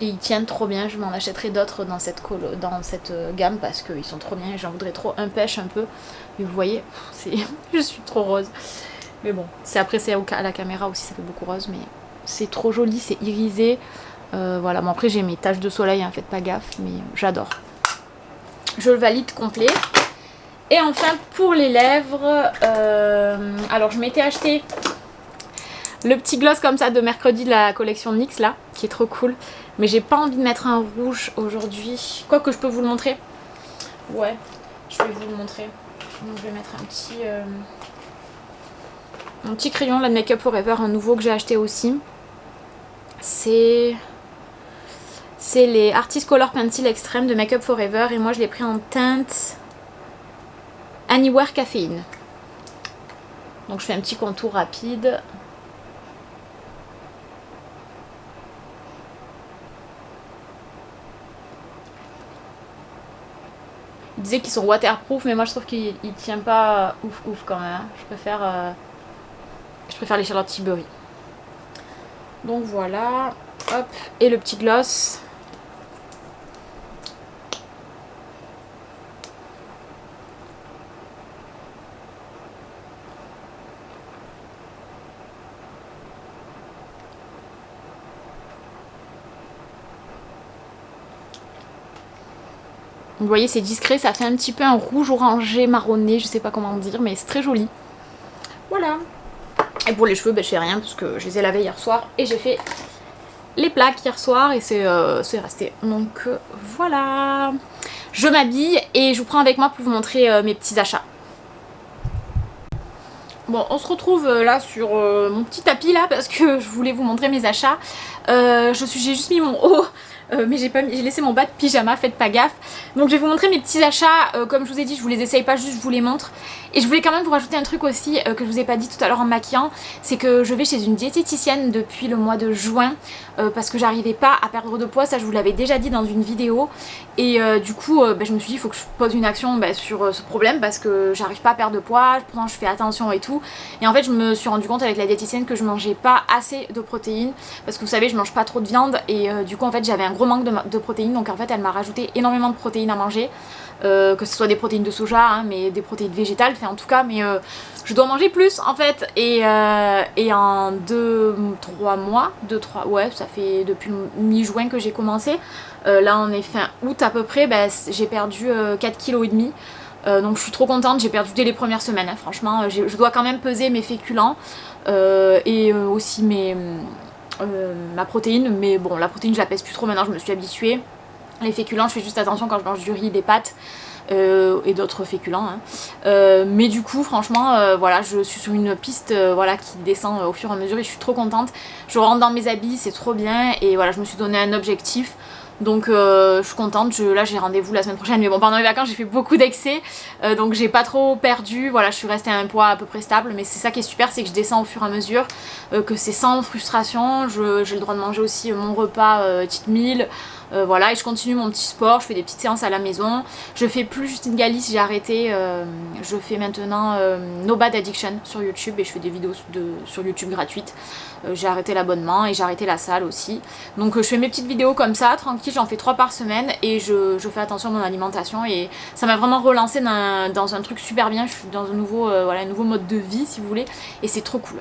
Et ils tiennent trop bien, je m'en achèterai d'autres dans cette gamme parce qu'ils sont trop bien. J'en voudrais trop un pêche un peu. Mais vous voyez, je suis trop rose. Mais bon, après c'est à la caméra aussi, ça fait beaucoup rose. Mais c'est trop joli, c'est irisé. Voilà, bon après j'ai mes taches de soleil, hein, faites pas gaffe, mais j'adore. Je le valide complet. Et enfin pour les lèvres, alors je m'étais acheté le petit gloss comme ça de mercredi de la collection NYX là, qui est trop cool. Mais j'ai pas envie de mettre un rouge aujourd'hui. Quoique je peux vous le montrer. Ouais, je vais vous le montrer. Donc je vais mettre mon petit crayon là de Make Up For Ever, un nouveau que j'ai acheté aussi. C'est les Artist Color Pencil Extreme de Make Up For Ever. Et moi je l'ai pris en teinte Anywhere Caféine. Donc je fais un petit contour rapide. Ils disaient qu'ils sont waterproof, mais moi je trouve qu'il tient pas ouf quand même. Je préfère les Charlotte Tilbury. Donc voilà, hop, et le petit gloss. Vous voyez, c'est discret, ça fait un petit peu un rouge orangé marronné, je sais pas comment dire, mais c'est très joli. Voilà. Et pour les cheveux, ben, je fais rien parce que je les ai lavés hier soir et j'ai fait les plaques hier soir et c'est resté. Donc voilà. Je m'habille et je vous prends avec moi pour vous montrer mes petits achats. Bon, on se retrouve là sur mon petit tapis là parce que je voulais vous montrer mes achats. J'ai juste mis mon haut. Mais j'ai laissé mon bas de pyjama, faites pas gaffe. Donc je vais vous montrer mes petits achats. Comme je vous ai dit, je vous les essaye pas, juste je vous les montre. Et je voulais quand même vous rajouter un truc aussi que je vous ai pas dit tout à l'heure en maquillant. C'est que je vais chez une diététicienne depuis le mois de juin parce que j'arrivais pas à perdre de poids. Ça je vous l'avais déjà dit dans une vidéo. Et du coup je me suis dit il faut que je pose une action sur ce problème parce que j'arrive pas à perdre de poids. Pourtant je fais attention et tout. Et en fait je me suis rendu compte avec la diététicienne que je mangeais pas assez de protéines. Parce que vous savez je mange pas trop de viande. Et du coup en fait j'avais un gros manque de protéines. Donc en fait elle m'a rajouté énormément de protéines à manger. Que ce soit des protéines de soja, hein, mais des protéines végétales, en tout cas, mais je dois manger plus en fait. Et en 2-3 mois, ouais, ça fait depuis mi-juin que j'ai commencé. Là on est fin août à peu près, j'ai perdu 4,5 kg. Donc je suis trop contente, j'ai perdu dès les premières semaines, hein, franchement. Je dois quand même peser mes féculents et aussi ma protéine, mais bon, la protéine je la pèse plus trop maintenant, je me suis habituée. Les féculents, je fais juste attention quand je mange du riz, des pâtes. et d'autres féculents. Hein. Mais du coup franchement voilà, je suis sur une piste voilà, qui descend au fur et à mesure et je suis trop contente. Je rentre dans mes habits, c'est trop bien et voilà, je me suis donné un objectif. Donc je suis contente, là j'ai rendez-vous la semaine prochaine, mais bon pendant les vacances j'ai fait beaucoup d'excès, donc j'ai pas trop perdu, voilà je suis restée à un poids à peu près stable, mais c'est ça qui est super, c'est que je descends au fur et à mesure, que c'est sans frustration, j'ai le droit de manger aussi mon repas cheat meal, voilà, et je continue mon petit sport, je fais des petites séances à la maison, je fais plus Justine Galice, j'ai arrêté, je fais maintenant No Bad Addiction sur YouTube et je fais des vidéos sur YouTube gratuites. J'ai arrêté l'abonnement et j'ai arrêté la salle aussi. Donc je fais mes petites vidéos comme ça, tranquille, j'en fais 3 par semaine et je fais attention à mon alimentation et ça m'a vraiment relancé dans un truc super bien. Je suis dans un nouveau, voilà, un nouveau mode de vie si vous voulez et c'est trop cool.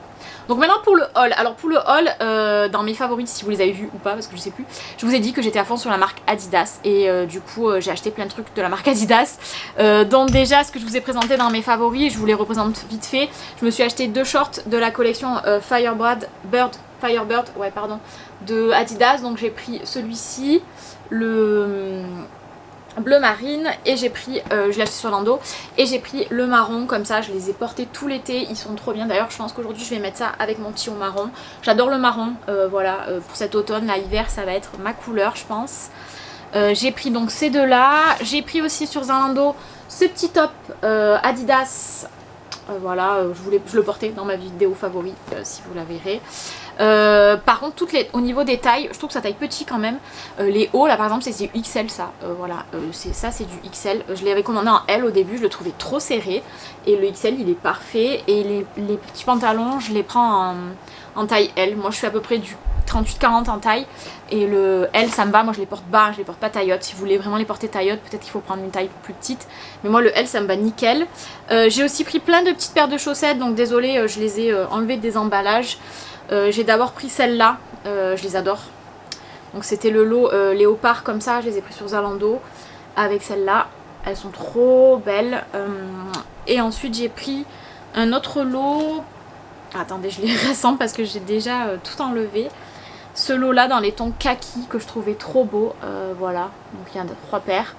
Donc maintenant pour le haul, alors pour le haul, dans mes favoris, si vous les avez vus ou pas parce que je sais plus, je vous ai dit que j'étais à fond sur la marque Adidas et du coup j'ai acheté plein de trucs de la marque Adidas. Donc déjà ce que je vous ai présenté dans mes favoris, je vous les représente vite fait. Je me suis acheté 2 shorts de la collection Firebird ouais pardon, de Adidas, donc j'ai pris celui-ci, le bleu marine et j'ai pris, je l'ai acheté sur Lando et j'ai pris le marron, comme ça je les ai portés tout l'été, ils sont trop bien. D'ailleurs je pense qu'aujourd'hui je vais mettre ça avec mon petit haut marron, j'adore le marron, voilà, pour cet automne, là hiver ça va être ma couleur je pense. J'ai pris donc ces deux là, j'ai pris aussi sur Zalando ce petit top Adidas, voilà, je le portais dans ma vidéo favori si vous la verrez. Par contre au niveau des tailles, je trouve que ça taille petit quand même. Les hauts là par exemple c'est du XL ça, voilà, ça c'est du XL. Je l'avais commandé en L au début, je le trouvais trop serré et le XL il est parfait. Et les petits pantalons je les prends en taille L. Moi je suis à peu près du 38-40 en taille et le L ça me va. Moi je les porte bas, je les porte pas taille haute. Si vous voulez vraiment les porter taille haute, peut-être qu'il faut prendre une taille plus petite, mais moi le L ça me va nickel. J'ai aussi pris plein de petites paires de chaussettes, donc désolée je les ai enlevées des emballages. J'ai d'abord pris celle-là, je les adore. Donc c'était le lot léopard comme ça, je les ai pris sur Zalando avec celle-là. Elles sont trop belles. Et ensuite j'ai pris un autre lot. Attendez, je les rassemble parce que j'ai déjà tout enlevé. Ce lot-là dans les tons kaki que je trouvais trop beau. Voilà, donc il y a 3 paires.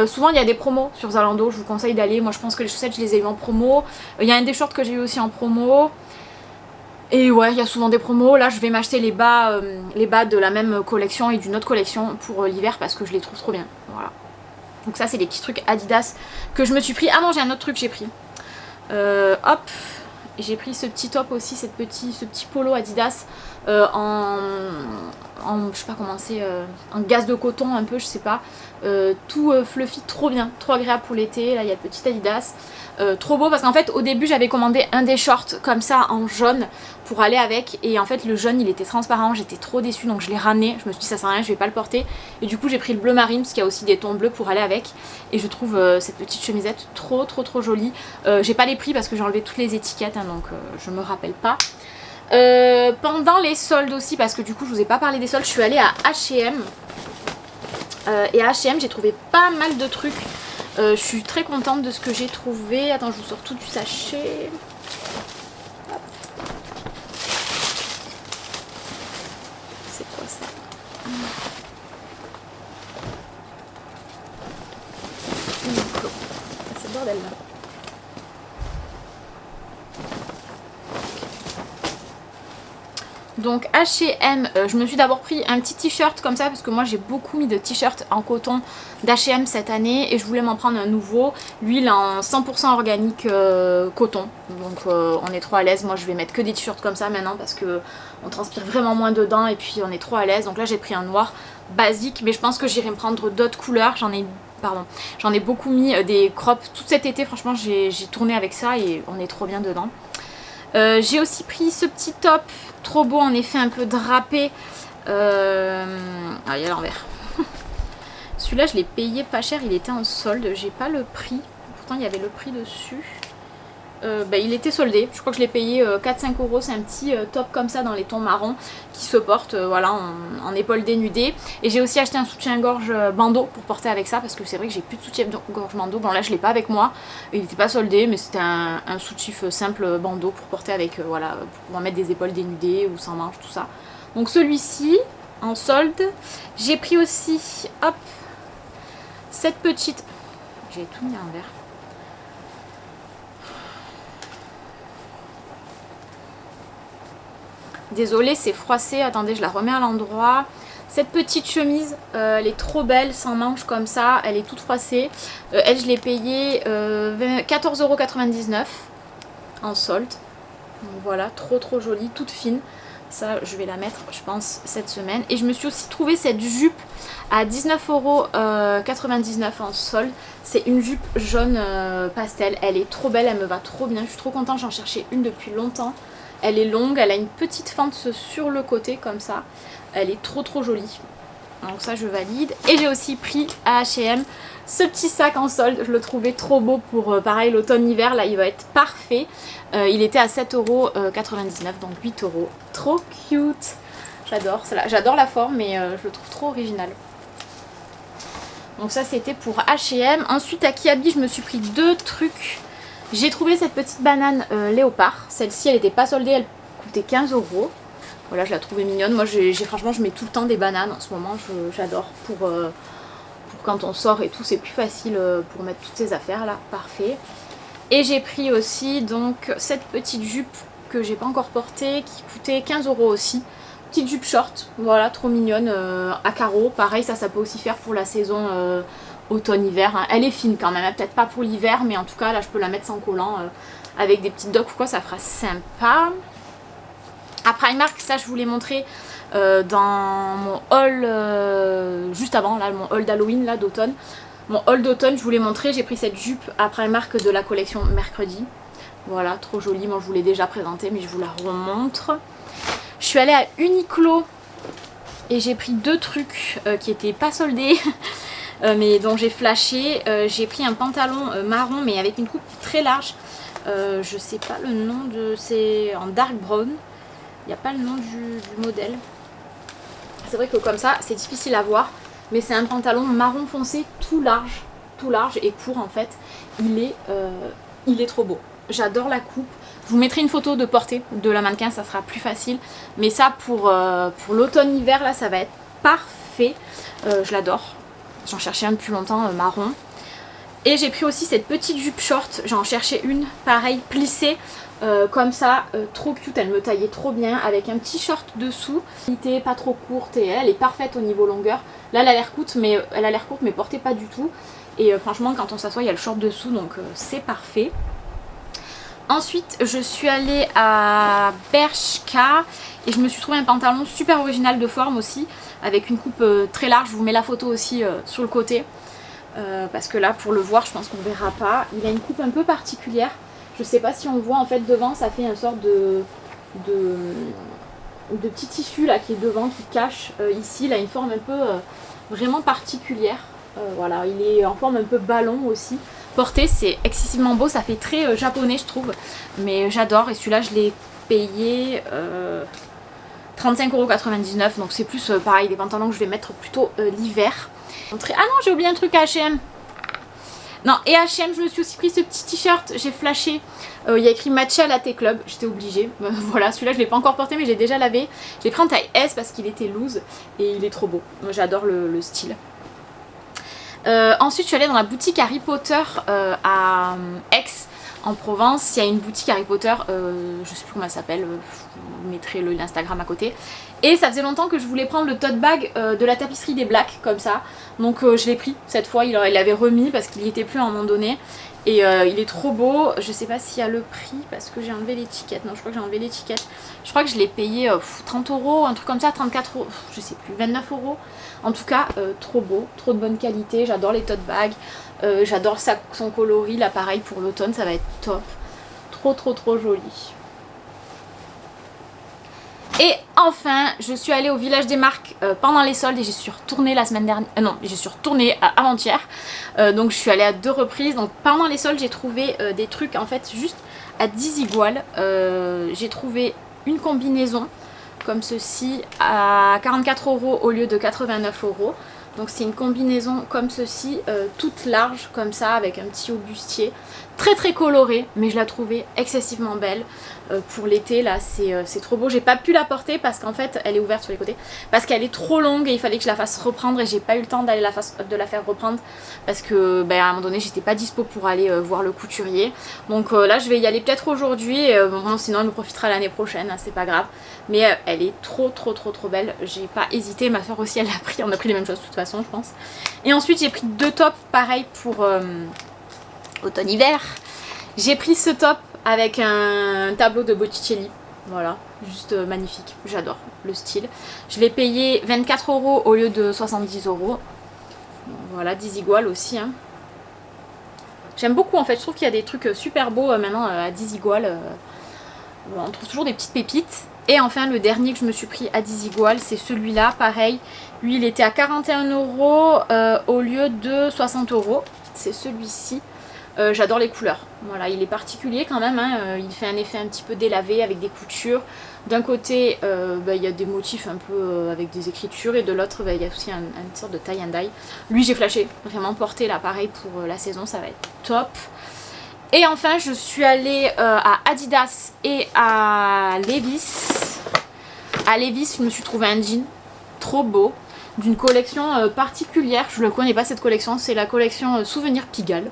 Souvent il y a des promos sur Zalando, je vous conseille d'aller. Moi je pense que les chaussettes je les ai eu en promo. Il y a un des shorts que j'ai eu aussi en promo. Et ouais, il y a souvent des promos. Là, je vais m'acheter les bas de la même collection et d'une autre collection pour l'hiver parce que je les trouve trop bien. Voilà. Donc ça, c'est des petits trucs Adidas que je me suis pris. Ah non, j'ai un autre truc que j'ai pris. Hop, j'ai pris ce petit top aussi, ce petit polo Adidas en je sais pas comment c'est, en gaze de coton un peu, je sais pas. Tout fluffy, trop bien, trop agréable pour l'été. Là, il y a le petit Adidas. Trop beau parce qu'en fait au début j'avais commandé un des shorts comme ça en jaune pour aller avec et en fait le jaune il était transparent, j'étais trop déçue donc je l'ai ramené, je me suis dit ça sert à rien, je vais pas le porter et du coup j'ai pris le bleu marine parce qu'il y a aussi des tons bleus pour aller avec et je trouve cette petite chemisette trop jolie. J'ai pas les prix parce que j'ai enlevé toutes les étiquettes hein, donc je me rappelle pas. Pendant les soldes aussi parce que du coup je vous ai pas parlé des soldes, je suis allée à H&M et à H&M j'ai trouvé pas mal de trucs. Je suis très contente de ce que j'ai trouvé. Attends, je vous sors tout du sachet. Hop. C'est quoi ça? C'est le bordel là. Donc H&M, je me suis d'abord pris un petit t-shirt comme ça parce que moi j'ai beaucoup mis de t-shirts en coton d'H&M cette année et je voulais m'en prendre un nouveau. Lui il est en 100% organique coton, donc on est trop à l'aise. Moi je vais mettre que des t-shirts comme ça maintenant parce que on transpire vraiment moins dedans et puis on est trop à l'aise. Donc là j'ai pris un noir basique mais je pense que j'irai me prendre d'autres couleurs. J'en ai beaucoup mis des crops tout cet été, franchement j'ai tourné avec ça et on est trop bien dedans. J'ai aussi pris ce petit top, trop beau en effet, un peu drapé. Ah, il est à l'envers. Celui-là, je l'ai payé pas cher, il était en solde, j'ai pas le prix. Pourtant, il y avait le prix dessus. Il était soldé, je crois que je l'ai payé 4-5 €. C'est un petit top comme ça dans les tons marrons qui se porte voilà, en épaules dénudées. Et j'ai aussi acheté un soutien-gorge bandeau pour porter avec ça parce que c'est vrai que j'ai plus de soutien-gorge bandeau. Bon là je l'ai pas avec moi, il n'était pas soldé mais c'était un soutif simple bandeau pour porter avec, voilà, pour pouvoir mettre des épaules dénudées ou sans manches, tout ça. Donc celui-ci en solde. J'ai pris aussi, hop, cette petite... J'ai tout mis en vert. Désolée, c'est froissé. Attendez, je la remets à l'endroit. Cette petite chemise, elle est trop belle, sans manches comme ça. Elle est toute froissée. Elle, je l'ai payée 14,99 € en solde. Donc voilà, trop jolie, toute fine. Ça, je vais la mettre, je pense, cette semaine. Et je me suis aussi trouvé cette jupe à 19,99 € en solde. C'est une jupe jaune pastel. Elle est trop belle, elle me va trop bien. Je suis trop contente, j'en cherchais une depuis longtemps. Elle est longue, elle a une petite fente sur le côté comme ça. Elle est trop jolie. Donc ça, je valide. Et j'ai aussi pris à H&M ce petit sac en solde. Je le trouvais trop beau pour, pareil, l'automne-hiver. Là, il va être parfait. Il était à 7,99 €, donc 8 €. Trop cute. J'adore. J'adore la forme, mais je le trouve trop original. Donc ça, c'était pour H&M. Ensuite, à Kiabi, je me suis pris 2 trucs. J'ai trouvé cette petite banane léopard. Celle-ci, elle n'était pas soldée. Elle coûtait 15 €. Voilà, je la trouvais mignonne. Moi, franchement, je mets tout le temps des bananes en ce moment. J'adore pour quand on sort et tout. C'est plus facile pour mettre toutes ces affaires là. Parfait. Et j'ai pris aussi donc cette petite jupe que j'ai pas encore portée qui coûtait 15 € aussi. Petite jupe short. Voilà, trop mignonne à carreaux. Pareil, ça peut aussi faire pour la saison automne-hiver. Hein. Elle est fine quand même. Peut-être pas pour l'hiver, mais en tout cas, là, je peux la mettre sans collant avec des petites docks ou quoi. Ça fera sympa. À Primark, ça je vous l'ai montré dans mon haul juste avant, là, mon haul d'Halloween là d'automne. Mon haul d'automne, je vous l'ai montré, j'ai pris cette jupe à Primark de la collection mercredi. Voilà, trop jolie, moi je vous l'ai déjà présentée mais je vous la remontre. Je suis allée à Uniqlo et j'ai pris 2 trucs qui n'étaient pas soldés mais dont j'ai flashé. J'ai pris un pantalon marron mais avec une coupe très large. Je sais pas le nom de... c'est en dark brown. Il n'y a pas le nom du modèle. C'est vrai que comme ça, c'est difficile à voir. Mais c'est un pantalon marron foncé tout large et court en fait. Il est trop beau. J'adore la coupe. Je vous mettrai une photo de portée de la mannequin, ça sera plus facile. Mais ça pour l'automne-hiver, là, ça va être parfait. Je l'adore. J'en cherchais un depuis longtemps, marron. Et j'ai pris aussi cette petite jupe short. J'en cherchais une, pareil, plissée. Comme ça, trop cute, elle me taillait trop bien avec un petit short dessous, pas trop courte et elle est parfaite au niveau longueur. Là elle a l'air courte mais portée pas du tout et franchement quand on s'assoit il y a le short dessous donc c'est parfait. Ensuite je suis allée à Bershka et je me suis trouvé un pantalon super original de forme aussi avec une coupe très large, je vous mets la photo aussi sur le côté parce que là pour le voir je pense qu'on verra pas. Il a une coupe un peu particulière. Je sais pas si on le voit en fait devant, ça fait une sorte de petit tissu là qui est devant, qui cache ici. Il a une forme un peu vraiment particulière. Voilà, il est en forme un peu ballon aussi. Porté, c'est excessivement beau, ça fait très japonais je trouve. Mais j'adore et celui-là je l'ai payé 35,99 €. Donc c'est plus pareil, des pantalons que je vais mettre plutôt l'hiver. Ah non, j'ai oublié un truc à H&M. Non, et H&M, je me suis aussi pris ce petit t-shirt, j'ai flashé, il y a écrit Matcha Latte Club, j'étais obligée, voilà, celui-là je ne l'ai pas encore porté mais j'ai déjà lavé. J'ai pris en taille S parce qu'il était loose et il est trop beau, moi j'adore le style. Ensuite je suis allée dans la boutique Harry Potter à Aix, en Provence. Il y a une boutique Harry Potter, je sais plus comment elle s'appelle, je vous mettrai l'Instagram à côté. Et ça faisait longtemps que je voulais prendre le tote bag de la tapisserie des Blacks, comme ça. Donc je l'ai pris cette fois, il l'avait remis parce qu'il n'y était plus à un moment donné. Et il est trop beau, je sais pas s'il y a le prix parce que j'ai enlevé l'étiquette. Non, je crois que j'ai enlevé l'étiquette. Je crois que je l'ai payé 30 €, un truc comme ça, 34 €, je sais plus, 29 €. En tout cas, trop beau, trop de bonne qualité, j'adore les tote bags. J'adore son coloris, là pareil pour l'automne, ça va être top. Trop joli. Et enfin, je suis allée au Village des Marques pendant les soldes et j'y suis retournée la semaine dernière. Non, j'y suis retournée avant-hier. Donc je suis allée à 2 reprises. Donc pendant les soldes, j'ai trouvé des trucs en fait juste à 10 iguales. J'ai trouvé une combinaison comme ceci à 44 € au lieu de 89 €. Donc c'est une combinaison comme ceci, toute large comme ça avec un petit haut bustier. Très très colorée, mais je la trouvais excessivement belle pour l'été là, c'est trop beau. J'ai pas pu la porter parce qu'en fait elle est ouverte sur les côtés, parce qu'elle est trop longue et il fallait que je la fasse reprendre et j'ai pas eu le temps d'aller de la faire reprendre parce que à un moment donné j'étais pas dispo pour aller voir le couturier. Donc là je vais y aller peut-être aujourd'hui, bon, sinon elle me profitera l'année prochaine, hein, c'est pas grave. Mais elle est trop belle, j'ai pas hésité, ma soeur aussi elle l'a pris, on a pris les mêmes choses de toute façon je pense. Et ensuite j'ai pris 2 tops pareil pour automne-hiver. J'ai pris ce top avec un tableau de Botticelli, voilà, juste magnifique, j'adore le style. Je l'ai payé 24 € au lieu de 70 €. Voilà, Desigual aussi, hein. J'aime beaucoup en fait, je trouve qu'il y a des trucs super beaux maintenant à Desigual. On trouve toujours des petites pépites. Et enfin le dernier que je me suis pris à Desigual, c'est celui-là, pareil. Lui il était à 41 € au lieu de 60 €. C'est celui-ci. J'adore les couleurs, voilà, il est particulier quand même, hein. Il fait un effet un petit peu délavé avec des coutures. D'un côté il y a des motifs un peu avec des écritures et de l'autre il y a aussi une sorte de tie and dye. Lui j'ai flashé, vraiment porté là pareil pour la saison, ça va être top. Et enfin je suis allée à Adidas et à Levi's. À Levi's je me suis trouvé un jean trop beau, d'une collection particulière, je ne connais pas cette collection, c'est la collection Souvenir Pigalle.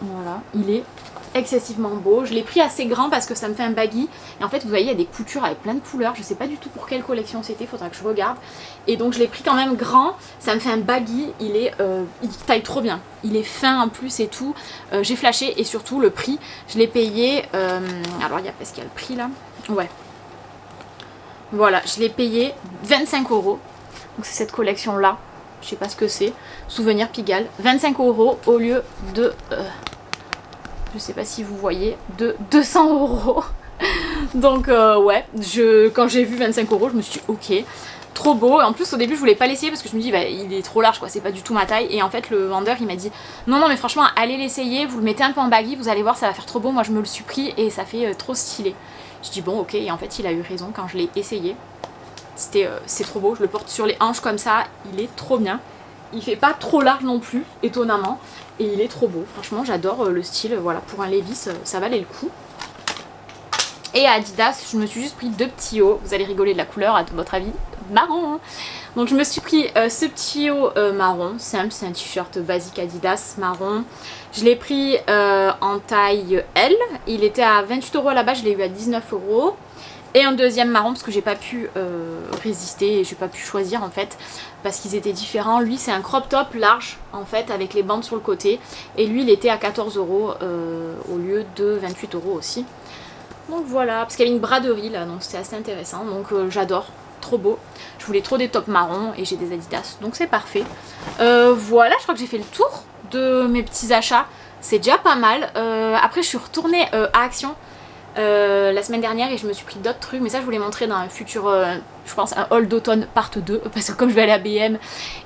Voilà, il est excessivement beau. Je l'ai pris assez grand parce que ça me fait un baggy. Et en fait, vous voyez, il y a des coutures avec plein de couleurs. Je sais pas du tout pour quelle collection c'était, il faudra que je regarde. Et donc, je l'ai pris quand même grand. Ça me fait un baggy. Il taille trop bien. Il est fin en plus et tout. J'ai flashé et surtout le prix, je l'ai payé. Alors, est-ce qu'il y a le prix là? Ouais. Voilà, je l'ai payé 25 €. Donc, c'est cette collection là. Je sais pas ce que c'est, Souvenir Pigalle, 25 € au lieu de, je sais pas si vous voyez, de 200 €. Donc ouais, quand j'ai vu 25 €, je me suis dit ok, trop beau. Et en plus au début je voulais pas l'essayer parce que je me dis il est trop large quoi, c'est pas du tout ma taille. Et en fait le vendeur il m'a dit non mais franchement allez l'essayer, vous le mettez un peu en baggy, vous allez voir ça va faire trop beau. Moi je me le suis pris et ça fait trop stylé. Je dis bon ok, et en fait il a eu raison quand je l'ai essayé. C'est trop beau, je le porte sur les hanches comme ça, il est trop bien. Il fait pas trop large non plus, étonnamment, et il est trop beau. Franchement, j'adore le style, voilà, pour un Levi's, ça valait le coup. Et à Adidas, je me suis juste pris 2 petits hauts, vous allez rigoler de la couleur, à votre avis, marron, hein. Donc je me suis pris ce petit haut marron, simple, c'est un t-shirt basique Adidas, marron. Je l'ai pris en taille L, il était à 28 € là-bas, je l'ai eu à 19 €. Et un deuxième marron parce que j'ai pas pu résister et j'ai pas pu choisir en fait parce qu'ils étaient différents. Lui c'est un crop top large en fait avec les bandes sur le côté et lui il était à 14 € au lieu de 28 € aussi. Donc voilà, parce qu'il y avait une braderie là, donc c'était assez intéressant. Donc j'adore, trop beau. Je voulais trop des tops marrons et j'ai des Adidas, donc c'est parfait. Voilà, je crois que j'ai fait le tour de mes petits achats. C'est déjà pas mal. Après je suis retournée à Action la semaine dernière et je me suis pris d'autres trucs, mais ça je vous les montrer dans un futur, je pense un haul d'automne part 2, parce que comme je vais aller à BM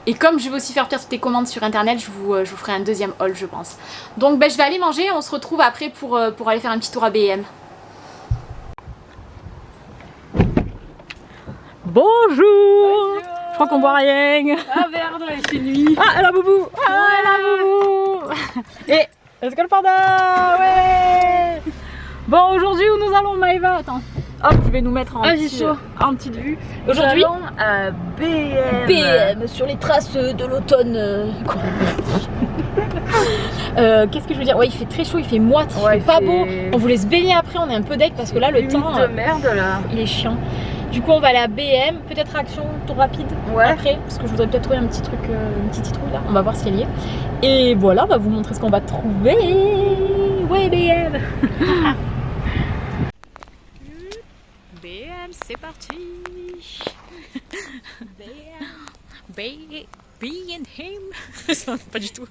et comme je vais aussi faire peut-être des commandes sur internet, je vous ferai un deuxième haul je pense. Donc je vais aller manger, on se retrouve après pour aller faire un petit tour à BM. Bonjour. Je crois qu'on voit rien. Ah merde, c'est nuit. Ah la boubou. Ah la boubou. Et est-ce que le panda? Ouais. Bon, aujourd'hui où nous allons, Maëva? Attends, hop, je vais nous mettre en petite vue. Aujourd'hui, à BM, sur les traces de l'automne. Qu'est-ce que je veux dire? Ouais, il fait très chaud, il fait moite, il fait pas beau. On voulait se baigner après, on est un peu deck parce que là, le temps de merde là. Il est chiant. Du coup, on va aller à BM, peut-être Action, tour rapide après, parce que je voudrais peut-être trouver un petit truc, une petite citrouille là. On va voir ce qu'il y a. Et voilà, on va vous montrer ce qu'on va trouver. Ouais, BM. BM, c'est parti. BM him. Pas du tout.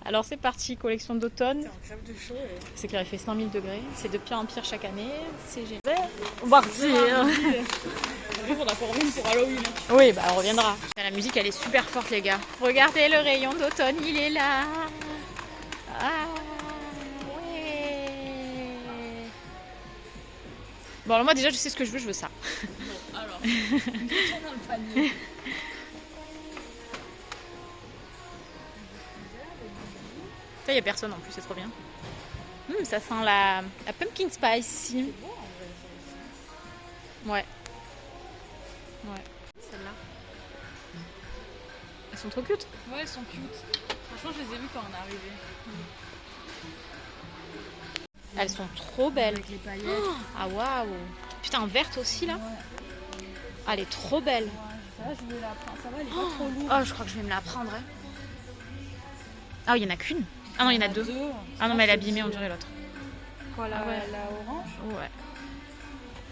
Alors c'est parti, collection d'automne. C'est clair, il fait 100 000 degrés. C'est de pire en pire chaque année. C'est génial. On va partir. Il faudra qu'on revienne pour Halloween. Oui, bah on reviendra. La musique elle est super forte les gars. Regardez le rayon d'automne, il est là. Ah. Bon alors moi déjà je sais ce que je veux ça. Alors, je dans le panier. Ça, il n'y a personne en plus, c'est trop bien. Ça sent la pumpkin spice ici. Ouais. Ouais. Celle-là. Elles sont trop cute. Ouais, elles sont cute. Franchement, je les ai vues quand on est arrivé. Elles sont trop belles. Avec les paillettes. Oh, ah waouh. Putain, verte aussi là. Ouais. Ah, elle est trop belle. Ouais, ça, je voulais la prendre. Ça va, elle est pas trop lourde. Oh, je crois que je vais me la prendre. Hein. Ah, il y en a qu'une. Ah non, il y en a deux. Ah non, mais elle est abîmée, on dirait l'autre. Quoi, la orange? Ouais.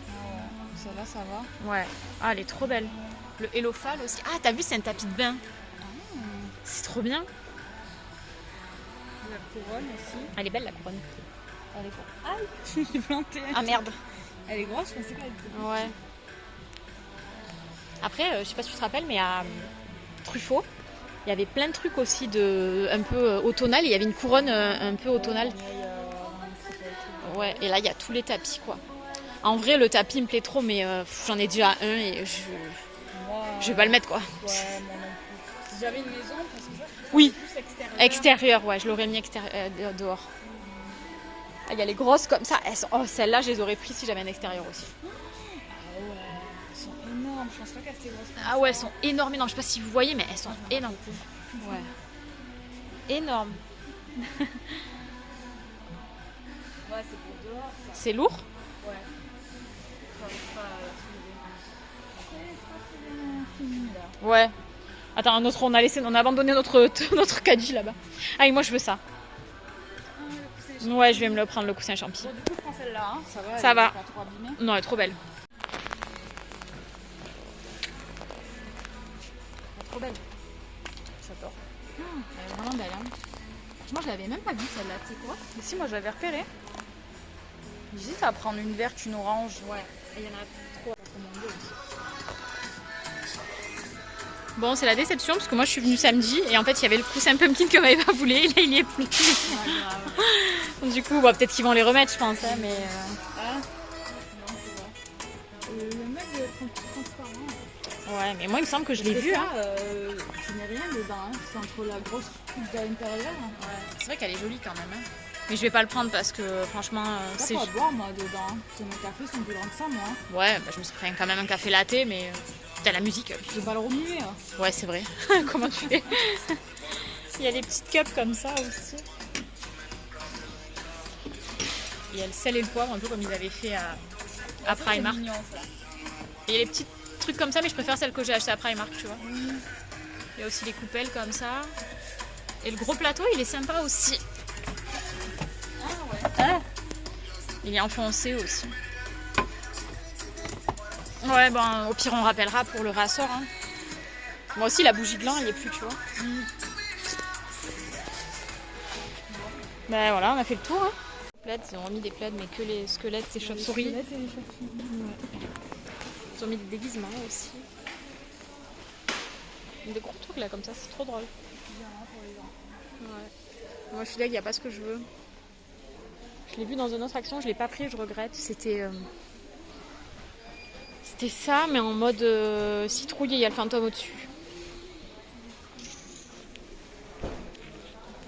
Ah ouais. Celle-là, ça va. Ouais. Ah, elle est trop belle. Le Hellophal aussi. Ah, t'as vu, c'est un tapis de bain. Ah. C'est trop bien. La couronne aussi. Elle est belle, la couronne. Elle est grosse. Aïe, je l'ai plantée. Ah merde. Elle est grosse, je pensais qu'elle était. Ouais. Après, je sais pas si tu te rappelles, mais à Truffaut, il y avait plein de trucs aussi de un peu automnal. Il y avait une couronne un peu automnale. Ouais, et là, il y a tous les tapis, quoi. En vrai, le tapis me plaît trop, mais j'en ai déjà un et je vais pas le mettre, quoi. Ouais, moi non plus. Si j'avais une maison, parce que oui, plus extérieur, ouais, je l'aurais mis dehors. Ah, il y a les grosses comme ça. Oh, celles-là, je les aurais pris si j'avais un extérieur aussi. Ah ouais, elles sont énormes. Je pense pas qu'elles étaient grosses. Ah ouais, elles sont énormes. Je sais pas si vous voyez, mais elles sont énormes. Ouais. Énormes. Ouais, c'est pour dehors. C'est lourd? Ouais. Ouais. Attends, on a abandonné notre caddie là-bas. Ah oui, moi je veux ça. Ouais, je vais me le prendre, le coussin champi. Bon, du coup, je prends celle-là. Hein. Ça va. Pas trop abîmée. Non, elle est trop belle. Elle est trop belle. J'adore. Elle est vraiment belle. Hein. Moi, je l'avais même pas vue celle-là. Tu sais quoi? Mais si, moi, je l'avais repérée. J'hésite à prendre une verte, une orange. Ouais. Et il y en a trop à recommander aussi. Bon, c'est la déception parce que moi je suis venue samedi et en fait il y avait le coussin pumpkin que Maëva voulait et là il y est plus. Ouais, du coup, bon, peut-être qu'ils vont les remettre, je pense. Hein, mais. Ah non, c'est vrai. Le mec est transparent. Ouais, mais moi il me semble que je l'ai vu. Ça, je n'ai rien dedans. Hein. C'est entre la grosse coupe de l'intérieur. Ouais. C'est vrai qu'elle est jolie quand même. Hein. Mais je vais pas le prendre parce que franchement. C'est pas à boire moi dedans. Hein. Mes cafés sont plus grands que ça, moi. Ouais, bah, je me suis pris quand même un café latte, mais. T'as la musique. Je vais pas le remuer. Hein. Ouais, c'est vrai. Comment tu fais? Il y a les petites cups comme ça aussi. Il y a le sel et le poivre, un peu comme ils avaient fait à Primark. Mignon, ça. Et il y a les petits trucs comme ça, mais je préfère celles que j'ai achetées à Primark, tu vois. Il y a aussi les coupelles comme ça. Et le gros plateau, il est sympa aussi. Ah ouais. Ah. Il est enfoncé aussi. Ouais, bon, au pire, on rappellera pour le rassort. Hein. Moi aussi, la bougie gland, elle y est plus, tu vois. Ben voilà, on a fait le tour. Hein. Ils ont remis des plaids, mais que les squelettes et chauves-souris. Ouais. Ils ont mis des déguisements aussi. Des gros trucs là, comme ça, c'est trop drôle. Ouais. Moi, je suis là, il n'y a pas ce que je veux. Je l'ai vu dans une autre action, je l'ai pas pris, je regrette. C'était ça, mais en mode citrouille et il y a le fantôme au-dessus.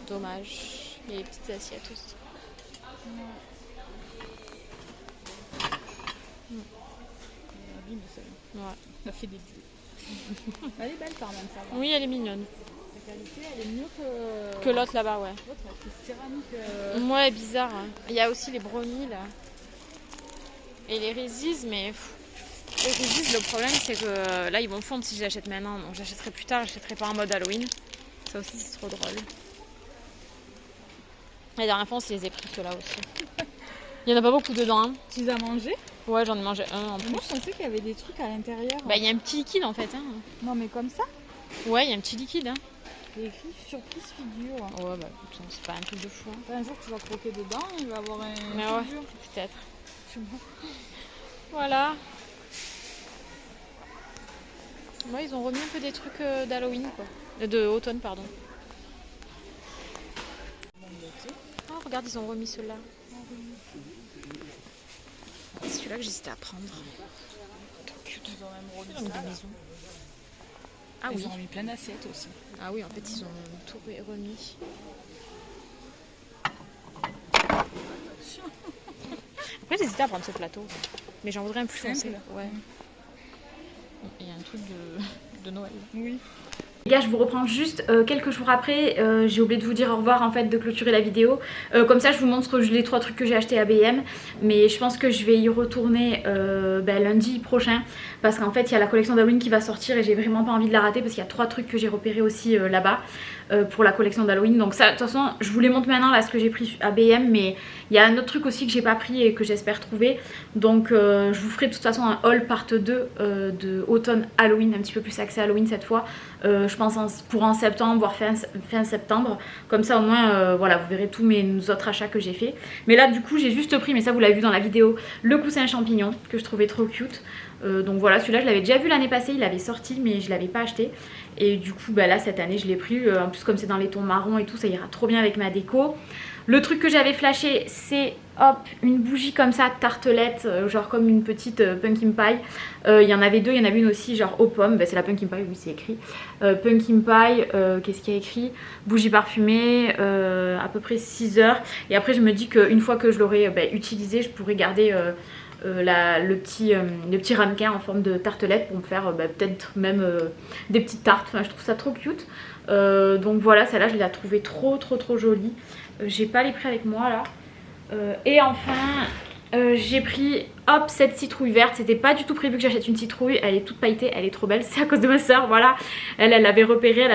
Dommage. Il y a les petites assiettes aussi. Ouais. Elle a fait des bulles. Elle est belle quand même, ça va. Oui, elle est mignonne. La qualité, elle est mieux que l'autre là-bas, ouais. L'autre, elle fait céramique. Ouais, bizarre. Hein. Il y a aussi les brownies là. Et les Reese's, mais... Les Reese's, le problème, c'est que là, ils vont fondre si je l'achète maintenant. Donc, j'achèterai plus tard, j'achèterai pas en mode Halloween. Ça aussi, c'est trop drôle. La dernière fois, on se les a pris ceux-là aussi. Il y en a pas beaucoup dedans. Hein. Tu les as mangés? Ouais, j'en ai mangé un en plus. Moi, je pensais qu'il y avait des trucs à l'intérieur. Bah, il y a un petit liquide en fait. Hein. Non, mais comme ça? Ouais, il y a un petit liquide. Hein. Il y a écrit surprise figure. Ouais, bah, c'est pas un truc de fou. Hein. Un jour, tu vas croquer dedans, il va avoir un figure. Ouais, peut-être. Voilà. Moi, ils ont remis un peu des trucs d'Halloween, quoi. De automne, pardon. Oh, regarde, ils ont remis ceux-là. C'est celui-là que j'hésitais à prendre. Donc... cute. Ils ont même remis Donc, ça, des là. bisous. Ah Ils oui. ont remis plein d'assiettes aussi. Ah oui, en fait, ils ont tout remis. Après, j'hésitais à prendre ce plateau. Mais j'en voudrais un plus Simple. foncé. Ouais. Il y a un truc de Noël. Oui. Les gars, je vous reprends juste quelques jours après. J'ai oublié de vous dire au revoir, en fait, de clôturer la vidéo. Comme ça, je vous montre les 3 trucs que j'ai achetés à BM. Mais je pense que je vais y retourner lundi prochain. Parce qu'en fait, il y a la collection d'Halloween qui va sortir et j'ai vraiment pas envie de la rater. Parce qu'il y a 3 trucs que j'ai repérés aussi là-bas pour la collection d'Halloween. Donc ça, de toute façon, je vous les montre maintenant là ce que j'ai pris à BM. Mais il y a un autre truc aussi que j'ai pas pris et que j'espère trouver. Donc je vous ferai de toute façon un haul part 2 de automne Halloween. Un petit peu plus axé Halloween cette fois. Je pense pour en septembre, voire fin septembre. Comme ça au moins, voilà, vous verrez tous mes autres achats que j'ai fait. Mais là du coup j'ai juste pris, mais ça vous l'avez vu dans la vidéo, le coussin champignon que je trouvais trop cute. Donc voilà, celui-là je l'avais déjà vu l'année passée, il avait sorti mais je l'avais pas acheté. Et du coup bah là cette année je l'ai pris, en plus comme c'est dans les tons marron et tout, ça ira trop bien avec ma déco. Le truc que j'avais flashé, c'est hop, une bougie comme ça, tartelette, genre comme une petite pumpkin pie. Il y en avait 2, il y en avait une aussi genre aux pommes, bah, c'est la pumpkin pie, oui c'est écrit. Pumpkin pie, qu'est-ce qu'il y a écrit? Bougie parfumée, à peu près 6 heures. Et après je me dis qu'une fois que je l'aurai utilisé, je pourrais garder le petit ramequin en forme de tartelette pour me faire peut-être même des petites tartes. Enfin je trouve ça trop cute. Donc voilà, celle-là je la trouvée trop jolie. J'ai pas les prix avec moi là. Et enfin j'ai pris hop cette citrouille verte. C'était pas du tout prévu que j'achète une citrouille. Elle est toute pailletée, elle est trop belle. C'est à cause de ma soeur, voilà. Elle avait repéré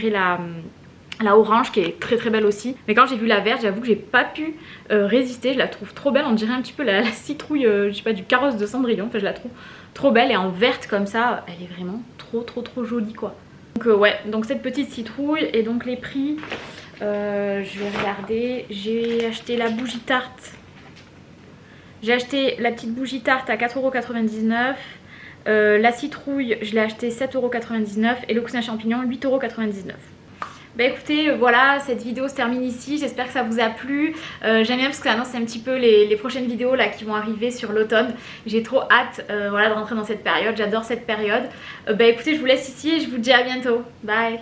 la orange qui est très belle aussi. Mais quand j'ai vu la verte, j'avoue que j'ai pas pu résister. Je la trouve trop belle. On dirait un petit peu la citrouille je sais pas, du carrosse de Cendrillon. Enfin je la trouve trop belle et en verte comme ça. Elle est vraiment trop jolie quoi. Donc ouais, donc cette petite citrouille. Et donc les prix, je vais regarder. J'ai acheté la bougie tarte. J'ai acheté la petite bougie tarte à 4,99 €. La citrouille, je l'ai acheté 7,99 € et le coussin champignon 8,99 €. Bah écoutez, voilà, cette vidéo se termine ici. J'espère que ça vous a plu. J'aime bien parce que ça annonce un petit peu les prochaines vidéos là qui vont arriver sur l'automne. J'ai trop hâte voilà, de rentrer dans cette période. J'adore cette période. Bah écoutez, je vous laisse ici et je vous dis à bientôt. Bye.